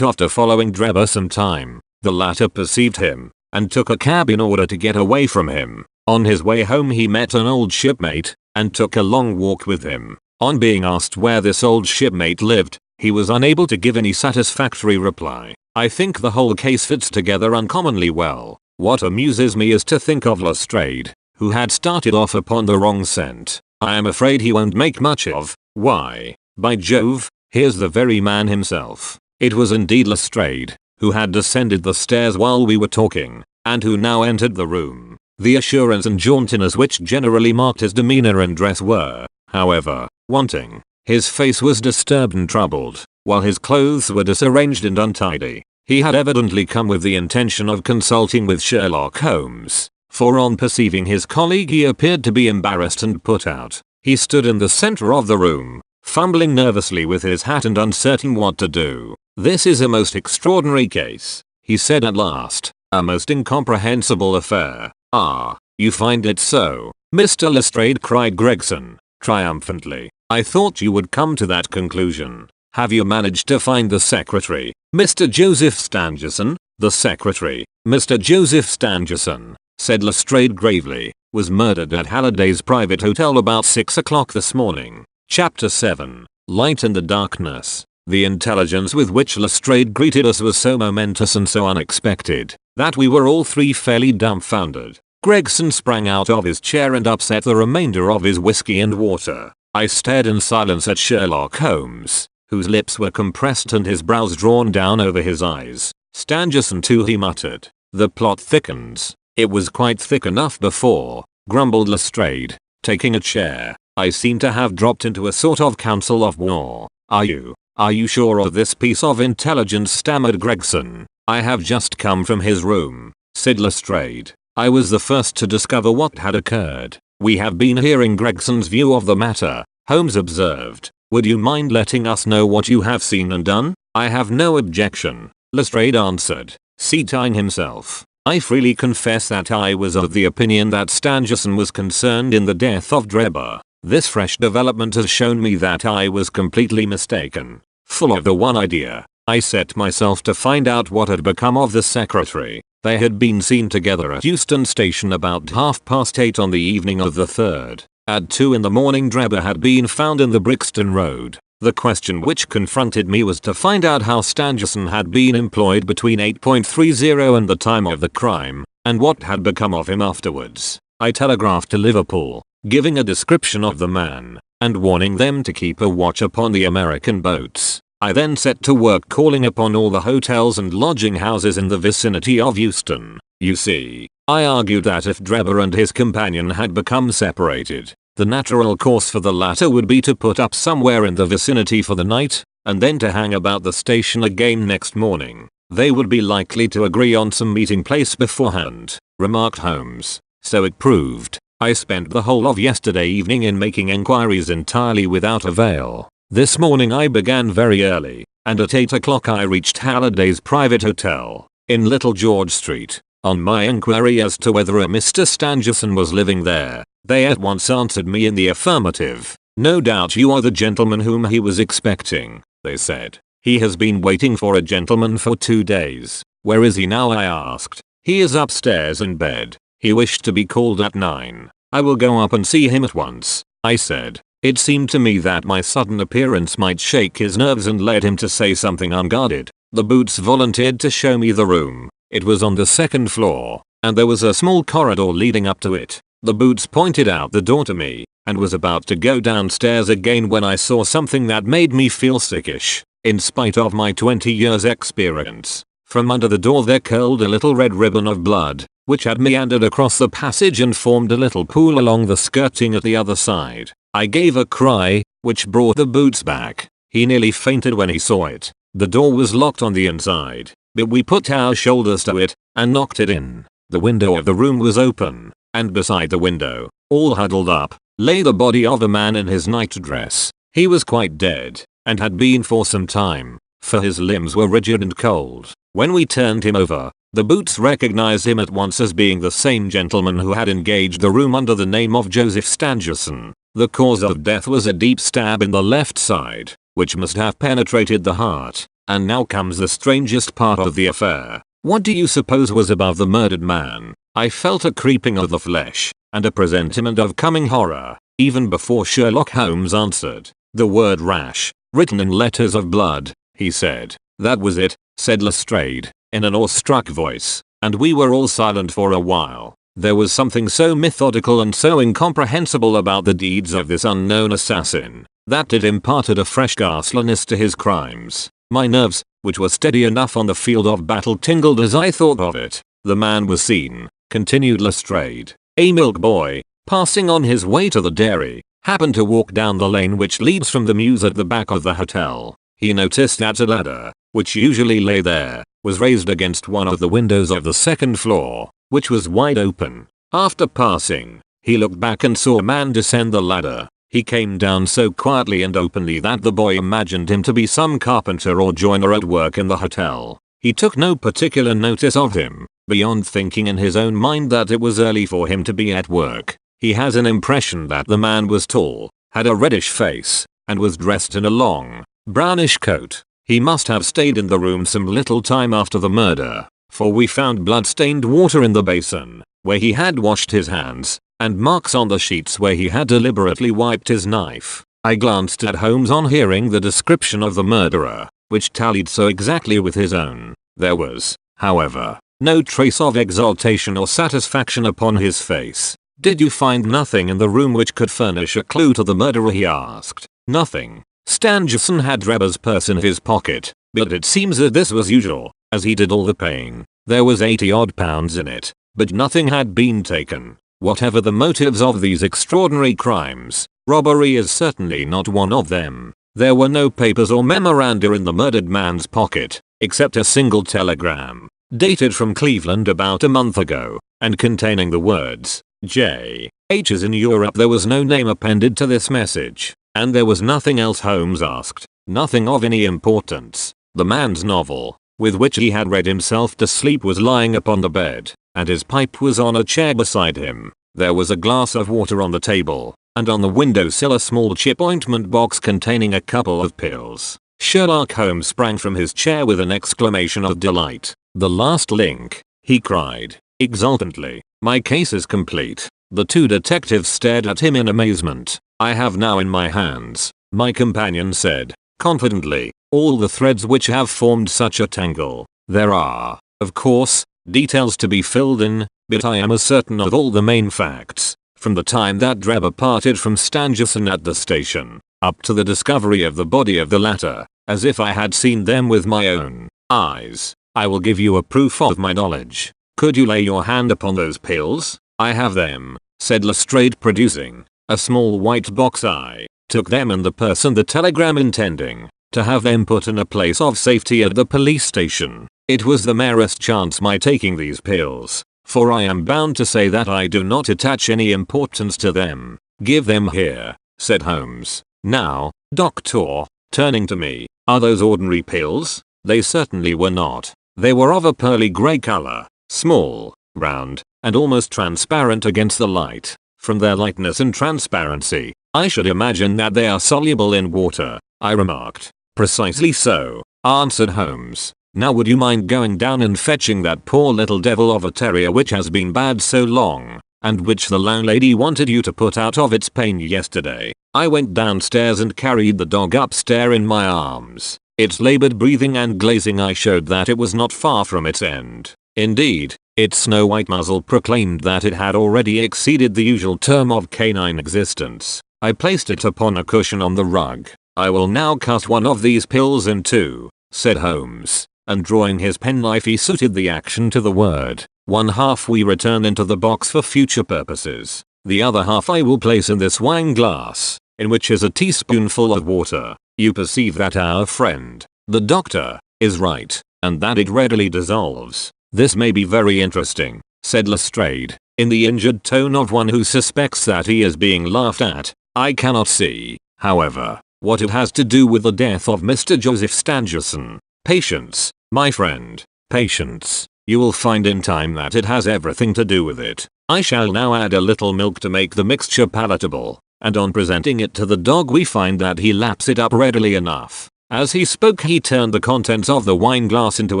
after following Drebber some time, the latter perceived him, and took a cab in order to get away from him. On his way home he met an old shipmate, and took a long walk with him. On being asked where this old shipmate lived, he was unable to give any satisfactory reply. I think the whole case fits together uncommonly well. What amuses me is to think of Lestrade, who had started off upon the wrong scent. I am afraid he won't make much of. Why, by Jove, here's the very man himself. It was indeed Lestrade, who had descended the stairs while we were talking, and who now entered the room. The assurance and jauntiness which generally marked his demeanor and dress were, however, wanting. His face was disturbed and troubled, while his clothes were disarranged and untidy. He had evidently come with the intention of consulting with Sherlock Holmes, for on perceiving his colleague he appeared to be embarrassed and put out. He stood in the center of the room, fumbling nervously with his hat and uncertain what to do. "This is a most extraordinary case," he said at last. "A most incomprehensible affair." "Ah, you find it so, Mr. Lestrade," cried Gregson, triumphantly. "I thought you would come to that conclusion. Have you managed to find the secretary, Mr. Joseph Stangerson?" "The secretary, Mr. Joseph Stangerson," said Lestrade gravely, "was murdered at Halliday's private hotel about 6 o'clock this morning." Chapter 7. Light in the Darkness. The intelligence with which Lestrade greeted us was so momentous and so unexpected that we were all three fairly dumbfounded. Gregson sprang out of his chair and upset the remainder of his whiskey and water. I stared in silence at Sherlock Holmes, whose lips were compressed and his brows drawn down over his eyes. "Stangerson too," he muttered. "The plot thickens." "It was quite thick enough before," grumbled Lestrade, taking a chair. "I seem to have dropped into a sort of council of war." Are you sure of this piece of intelligence?" stammered Gregson. "I have just come from his room," said Lestrade. "I was the first to discover what had occurred." "We have been hearing Gregson's view of the matter," Holmes observed. "Would you mind letting us know what you have seen and done?" "I have no objection," Lestrade answered, seating himself. "I freely confess that I was of the opinion that Stangerson was concerned in the death of Drebber. This fresh development has shown me that I was completely mistaken. Full of the one idea, I set myself to find out what had become of the secretary. They had been seen together at Euston Station about 8:30 on the evening of the 3rd. At 2 in the morning Drebber had been found in the Brixton Road. The question which confronted me was to find out how Stangerson had been employed between 8:30 and the time of the crime, and what had become of him afterwards. I telegraphed to Liverpool, giving a description of the man, and warning them to keep a watch upon the American boats. I then set to work calling upon all the hotels and lodging houses in the vicinity of Euston. You see, I argued that if Drebber and his companion had become separated, the natural course for the latter would be to put up somewhere in the vicinity for the night, and then to hang about the station again next morning. "They would be likely to agree on some meeting place beforehand," remarked Holmes. So it proved. I spent the whole of yesterday evening in making enquiries entirely without avail. This morning I began very early, and at 8 o'clock I reached Halliday's private hotel, in Little George Street. On my enquiry as to whether a Mr. Stangerson was living there, they at once answered me in the affirmative. "No doubt you are the gentleman whom he was expecting," they said. "He has been waiting for a gentleman for 2 days. Where is he now?" I asked. "He is upstairs in bed. He wished to be called at 9. "I will go up and see him at once," I said. It seemed to me that my sudden appearance might shake his nerves and led him to say something unguarded. The boots volunteered to show me the room. It was on the 2nd floor, and there was a small corridor leading up to it. The boots pointed out the door to me, and was about to go downstairs again when I saw something that made me feel sickish, in spite of my 20 years experience. From under the door there curled a little red ribbon of blood, which had meandered across the passage and formed a little pool along the skirting at the other side. I gave a cry, which brought the boots back. He nearly fainted when he saw it. The door was locked on the inside, but we put our shoulders to it, and knocked it in. The window of the room was open, and beside the window, all huddled up, lay the body of a man in his nightdress. He was quite dead, and had been for some time, for his limbs were rigid and cold. When we turned him over, the boots recognized him at once as being the same gentleman who had engaged the room under the name of Joseph Stangerson. The cause of death was a deep stab in the left side, which must have penetrated the heart. And now comes the strangest part of the affair. What do you suppose was above the murdered man? I felt a creeping of the flesh, and a presentiment of coming horror, even before Sherlock Holmes answered. "The word rash, written in letters of blood," he said. "That was it," said Lestrade, in an awestruck voice, and we were all silent for a while. There was something so methodical and so incomprehensible about the deeds of this unknown assassin, that it imparted a fresh ghastliness to his crimes. My nerves, which were steady enough on the field of battle, tingled as I thought of it. the man was seen, continued Lestrade. A milk boy, passing on his way to the dairy, happened to walk down the lane which leads from the mews at the back of the hotel. He noticed that a ladder, which usually lay there, was raised against one of the windows of the second floor, which was wide open. After passing, he looked back and saw a man descend the ladder. He came down so quietly and openly that the boy imagined him to be some carpenter or joiner at work in the hotel. He took no particular notice of him, beyond thinking in his own mind that it was early for him to be at work. He has an impression that the man was tall, had a reddish face, and was dressed in a long, brownish coat. He must have stayed in the room some little time after the murder, for we found blood-stained water in the basin, where he had washed his hands, and marks on the sheets where he had deliberately wiped his knife. I glanced at Holmes on hearing the description of the murderer, which tallied so exactly with his own. There was, however, no trace of exultation or satisfaction upon his face. Did you find nothing in the room which could furnish a clue to the murderer? He asked. Nothing. Stangerson had Drebber's purse in his pocket, but it seems that this was usual, as he did all the paying. There was 80-odd pounds in it, but nothing had been taken. Whatever the motives of these extraordinary crimes, robbery is certainly not one of them. There were no papers or memoranda in the murdered man's pocket, except a single telegram, dated from Cleveland about a month ago, and containing the words, J.H. is in Europe. There was no name appended to this message, and there was nothing else. Holmes asked. Nothing of any importance. The man's novel, with which he had read himself to sleep, was lying upon the bed, and his pipe was on a chair beside him. There was a glass of water on the table, and on the windowsill a small chip ointment box containing a couple of pills. Sherlock Holmes sprang from his chair with an exclamation of delight. The last link, he cried, exultantly. My case is complete. The two detectives stared at him in amazement. I have now in my hands, my companion said, confidently, all the threads which have formed such a tangle. There are, of course, details to be filled in, but I am as certain of all the main facts, from the time that Drebber parted from Stangerson at the station, up to the discovery of the body of the latter, as if I had seen them with my own eyes. I will give you a proof of my knowledge. Could you lay your hand upon those pills? I have them, said Lestrade, producing a small white box. I took them in the purse and the telegram, intending to have them put in a place of safety at the police station. It was the merest chance my taking these pills, for I am bound to say that I do not attach any importance to them. Give them here, said Holmes. Now, doctor, turning to me, are those ordinary pills? They certainly were not. They were of a pearly grey color, small, round, and almost transparent against the light. From their lightness and transparency, I should imagine that they are soluble in water, I remarked. Precisely so, answered Holmes. Now would you mind going down and fetching that poor little devil of a terrier which has been bad so long, and which the landlady wanted you to put out of its pain yesterday? I went downstairs and carried the dog upstairs in my arms. Its labored breathing and glazing eye showed that it was not far from its end. Indeed, its snow-white muzzle proclaimed that it had already exceeded the usual term of canine existence. I placed it upon a cushion on the rug. I will now cut one of these pills in two, said Holmes, and drawing his penknife he suited the action to the word. One half we return into the box for future purposes. The other half I will place in this wine glass, in which is a teaspoonful of water. You perceive that our friend, the doctor, is right, and that it readily dissolves. This may be very interesting, said Lestrade, in the injured tone of one who suspects that he is being laughed at. I cannot see, however, what it has to do with the death of Mr. Joseph Stangerson. Patience, my friend, patience. You will find in time that it has everything to do with it. I shall now add a little milk to make the mixture palatable, and on presenting it to the dog we find that he laps it up readily enough. As he spoke he turned the contents of the wine glass into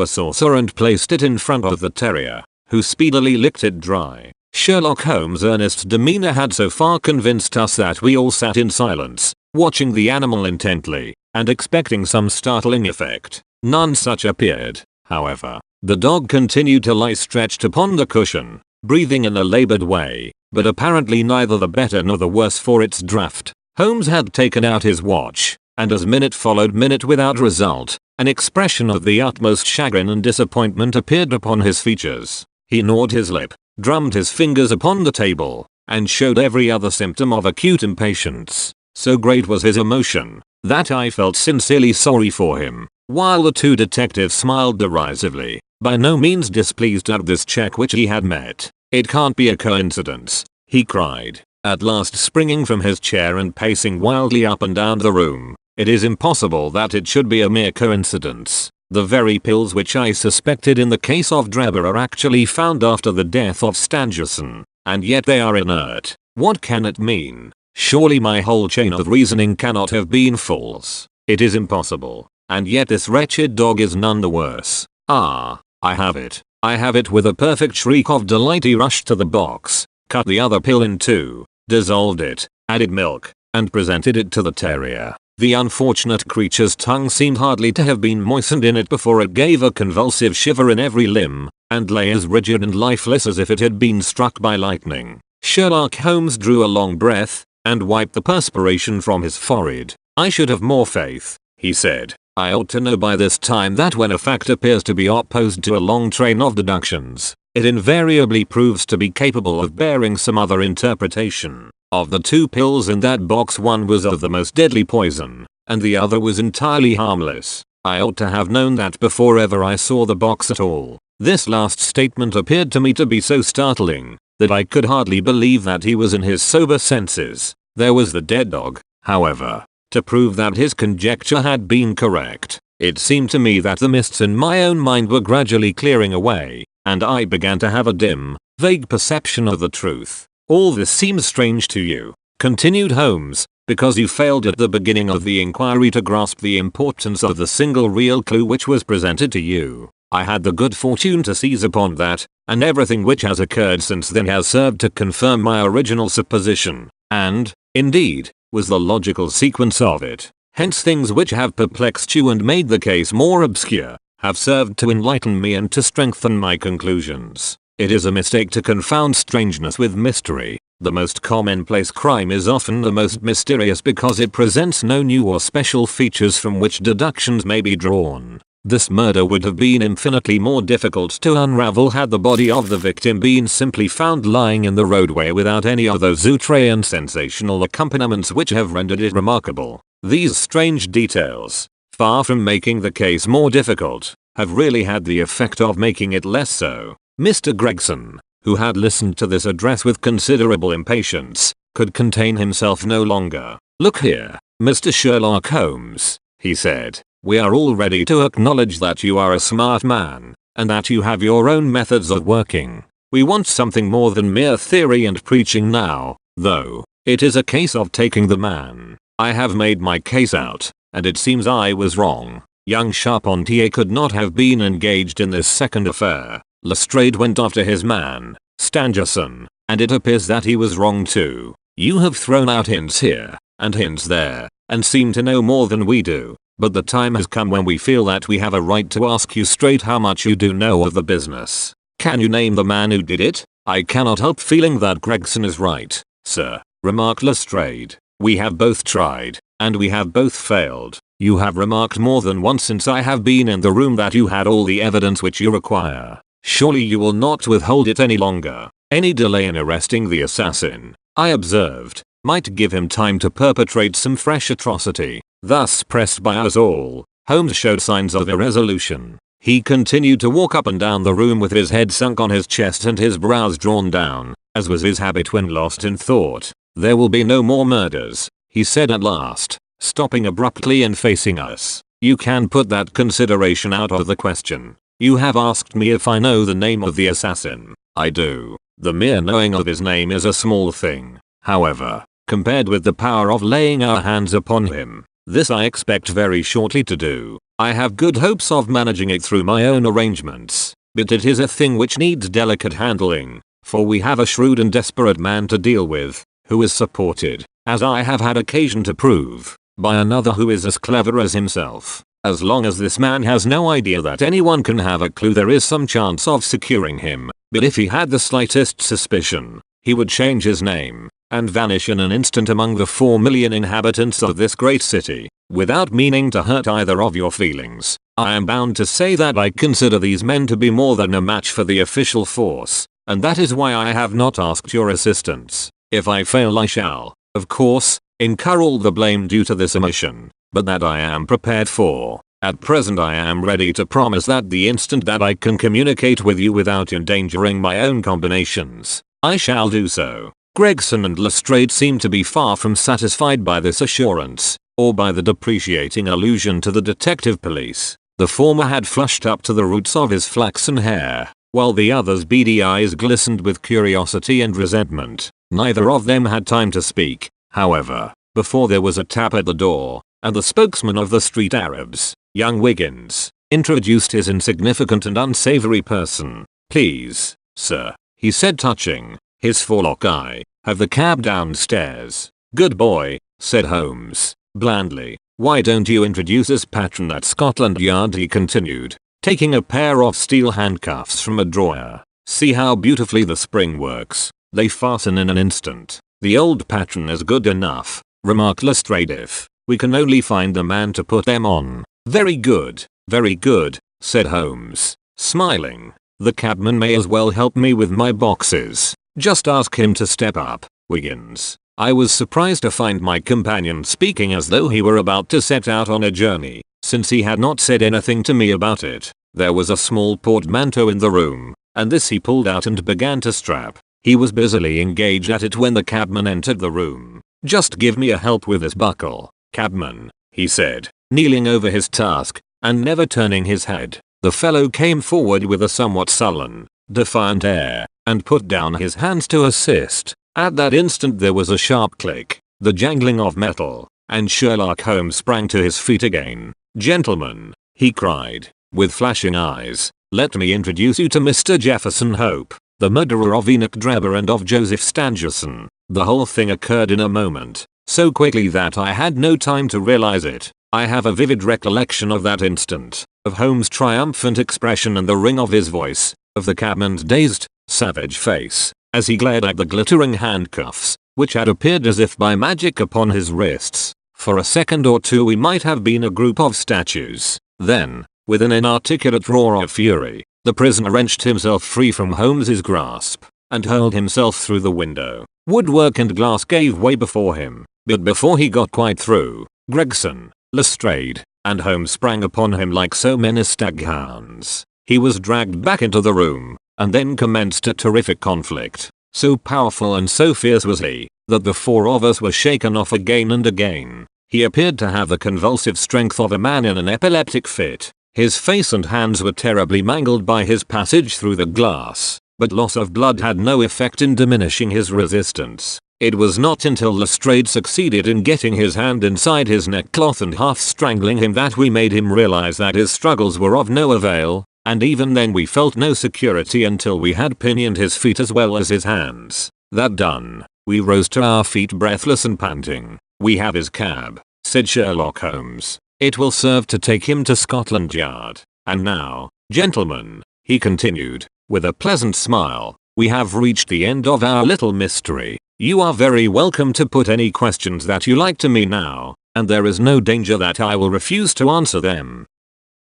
a saucer and placed it in front of the terrier, who speedily licked it dry. Sherlock Holmes' earnest demeanor had so far convinced us that we all sat in silence, watching the animal intently, and expecting some startling effect. None such appeared, however. The dog continued to lie stretched upon the cushion, breathing in a labored way, but apparently neither the better nor the worse for its draught. Holmes had taken out his watch, and as minute followed minute without result, an expression of the utmost chagrin and disappointment appeared upon his features. He gnawed his lip, drummed his fingers upon the table, and showed every other symptom of acute impatience. So great was his emotion that I felt sincerely sorry for him, while the two detectives smiled derisively, by no means displeased at this check which he had met. "It can't be a coincidence," he cried, at last springing from his chair and pacing wildly up and down the room. "It is impossible that it should be a mere coincidence. The very pills which I suspected in the case of Drebber are actually found after the death of Stangerson, and yet they are inert. What can it mean? Surely my whole chain of reasoning cannot have been false. It is impossible. And yet this wretched dog is none the worse. Ah, I have it. I have it." With a perfect shriek of delight he rushed to the box, cut the other pill in two, dissolved it, added milk, and presented it to the terrier. The unfortunate creature's tongue seemed hardly to have been moistened in it before it gave a convulsive shiver in every limb, and lay as rigid and lifeless as if it had been struck by lightning. Sherlock Holmes drew a long breath, and wiped the perspiration from his forehead. "I should have more faith," he said. "I ought to know by this time that when a fact appears to be opposed to a long train of deductions, it invariably proves to be capable of bearing some other interpretation. Of the two pills in that box, one was of the most deadly poison, and the other was entirely harmless. I ought to have known that before ever I saw the box at all." This last statement appeared to me to be so startling that I could hardly believe that he was in his sober senses. There was the dead dog, however, to prove that his conjecture had been correct. It seemed to me that the mists in my own mind were gradually clearing away, and I began to have a dim, vague perception of the truth. "All this seems strange to you," continued Holmes, "because you failed at the beginning of the inquiry to grasp the importance of the single real clue which was presented to you. I had the good fortune to seize upon that, and everything which has occurred since then has served to confirm my original supposition, and, indeed, was the logical sequence of it. Hence things which have perplexed you and made the case more obscure have served to enlighten me and to strengthen my conclusions. It is a mistake to confound strangeness with mystery. The most commonplace crime is often the most mysterious because it presents no new or special features from which deductions may be drawn. This murder would have been infinitely more difficult to unravel had the body of the victim been simply found lying in the roadway without any of those outre and sensational accompaniments which have rendered it remarkable. These strange details, far from making the case more difficult, have really had the effect of making it less so." Mr. Gregson, who had listened to this address with considerable impatience, could contain himself no longer. "Look here, Mr. Sherlock Holmes," he said. "We are all ready to acknowledge that you are a smart man, and that you have your own methods of working. We want something more than mere theory and preaching now, though. It is a case of taking the man. I have made my case out, and it seems I was wrong. Young Charpentier could not have been engaged in this second affair. Lestrade went after his man, Stangerson, and it appears that he was wrong too. You have thrown out hints here, and hints there, and seem to know more than we do. But the time has come when we feel that we have a right to ask you straight how much you do know of the business. Can you name the man who did it?" "I cannot help feeling that Gregson is right, sir," remarked Lestrade. "We have both tried, and we have both failed. You have remarked more than once since I have been in the room that you had all the evidence which you require. Surely you will not withhold it any longer. Any delay in arresting the assassin," I observed, "might give him time to perpetrate some fresh atrocity." Thus pressed by us all, Holmes showed signs of irresolution. He continued to walk up and down the room with his head sunk on his chest and his brows drawn down, as was his habit when lost in thought. "There will be no more murders," he said at last, stopping abruptly and facing us. "You can put that consideration out of the question. You have asked me if I know the name of the assassin. I do. The mere knowing of his name is a small thing, however, compared with the power of laying our hands upon him. This I expect very shortly to do. I have good hopes of managing it through my own arrangements, but it is a thing which needs delicate handling, for we have a shrewd and desperate man to deal with, who is supported, as I have had occasion to prove, by another who is as clever as himself. As long as this man has no idea that anyone can have a clue, there is some chance of securing him, but if he had the slightest suspicion, he would change his name and vanish in an instant among the 4 million inhabitants of this great city. Without meaning to hurt either of your feelings, I am bound to say that I consider these men to be more than a match for the official force, and that is why I have not asked your assistance. If I fail I shall, of course, incur all the blame due to this omission, but that I am prepared for. At present I am ready to promise that the instant that I can communicate with you without endangering my own combinations, I shall do so. Gregson and Lestrade seemed to be far from satisfied by this assurance, or by the depreciating allusion to the detective police. The former had flushed up to the roots of his flaxen hair, while the other's beady eyes glistened with curiosity and resentment. Neither of them had time to speak, however, before there was a tap at the door, and the spokesman of the street Arabs, young Wiggins, introduced his insignificant and unsavory person. "Please, sir," he said, touching his forelock eye, "have the cab downstairs." "Good boy," said Holmes, blandly. "Why don't you introduce this patron at Scotland Yard?" he continued, taking a pair of steel handcuffs from a drawer. "See how beautifully the spring works. They fasten in an instant." "The old patron is good enough," remarked Lestrade, "if we can only find the man to put them on." Very good," said Holmes, smiling. "The cabman may as well help me with my boxes. Just ask him to step up, Wiggins." I was surprised to find my companion speaking as though he were about to set out on a journey, since he had not said anything to me about it. There was a small portmanteau in the room, and this he pulled out and began to strap. He was busily engaged at it when the cabman entered the room. "Just give me a help with this buckle, cabman," he said, kneeling over his task, and never turning his head. The fellow came forward with a somewhat sullen, defiant air, and put down his hands to assist. At that instant there was a sharp click, the jangling of metal, and Sherlock Holmes sprang to his feet again. "Gentlemen," he cried, with flashing eyes, "let me introduce you to Mr. Jefferson Hope, the murderer of Enoch Drebber and of Joseph Stangerson." The whole thing occurred in a moment, so quickly that I had no time to realize it. I have a vivid recollection of that instant, of Holmes' triumphant expression and the ring of his voice, of the cabman's dazed, savage face, as he glared at the glittering handcuffs, which had appeared as if by magic upon his wrists. For a second or two we might have been a group of statues. Then, with an inarticulate roar of fury, the prisoner wrenched himself free from Holmes's grasp, and hurled himself through the window. Woodwork and glass gave way before him, but before he got quite through, Gregson, Lestrade, and Holmes sprang upon him like so many staghounds. He was dragged back into the room, and then commenced a terrific conflict. So powerful and so fierce was he, that the four of us were shaken off again and again. He appeared to have the convulsive strength of a man in an epileptic fit. His face and hands were terribly mangled by his passage through the glass, but loss of blood had no effect in diminishing his resistance. It was not until Lestrade succeeded in getting his hand inside his neckcloth and half strangling him that we made him realize that his struggles were of no avail, and even then we felt no security until we had pinioned his feet as well as his hands. That done, we rose to our feet breathless and panting. "We have his cab," said Sherlock Holmes. "It will serve to take him to Scotland Yard. And now, gentlemen," he continued, with a pleasant smile, "we have reached the end of our little mystery. You are very welcome to put any questions that you like to me now, and there is no danger that I will refuse to answer them.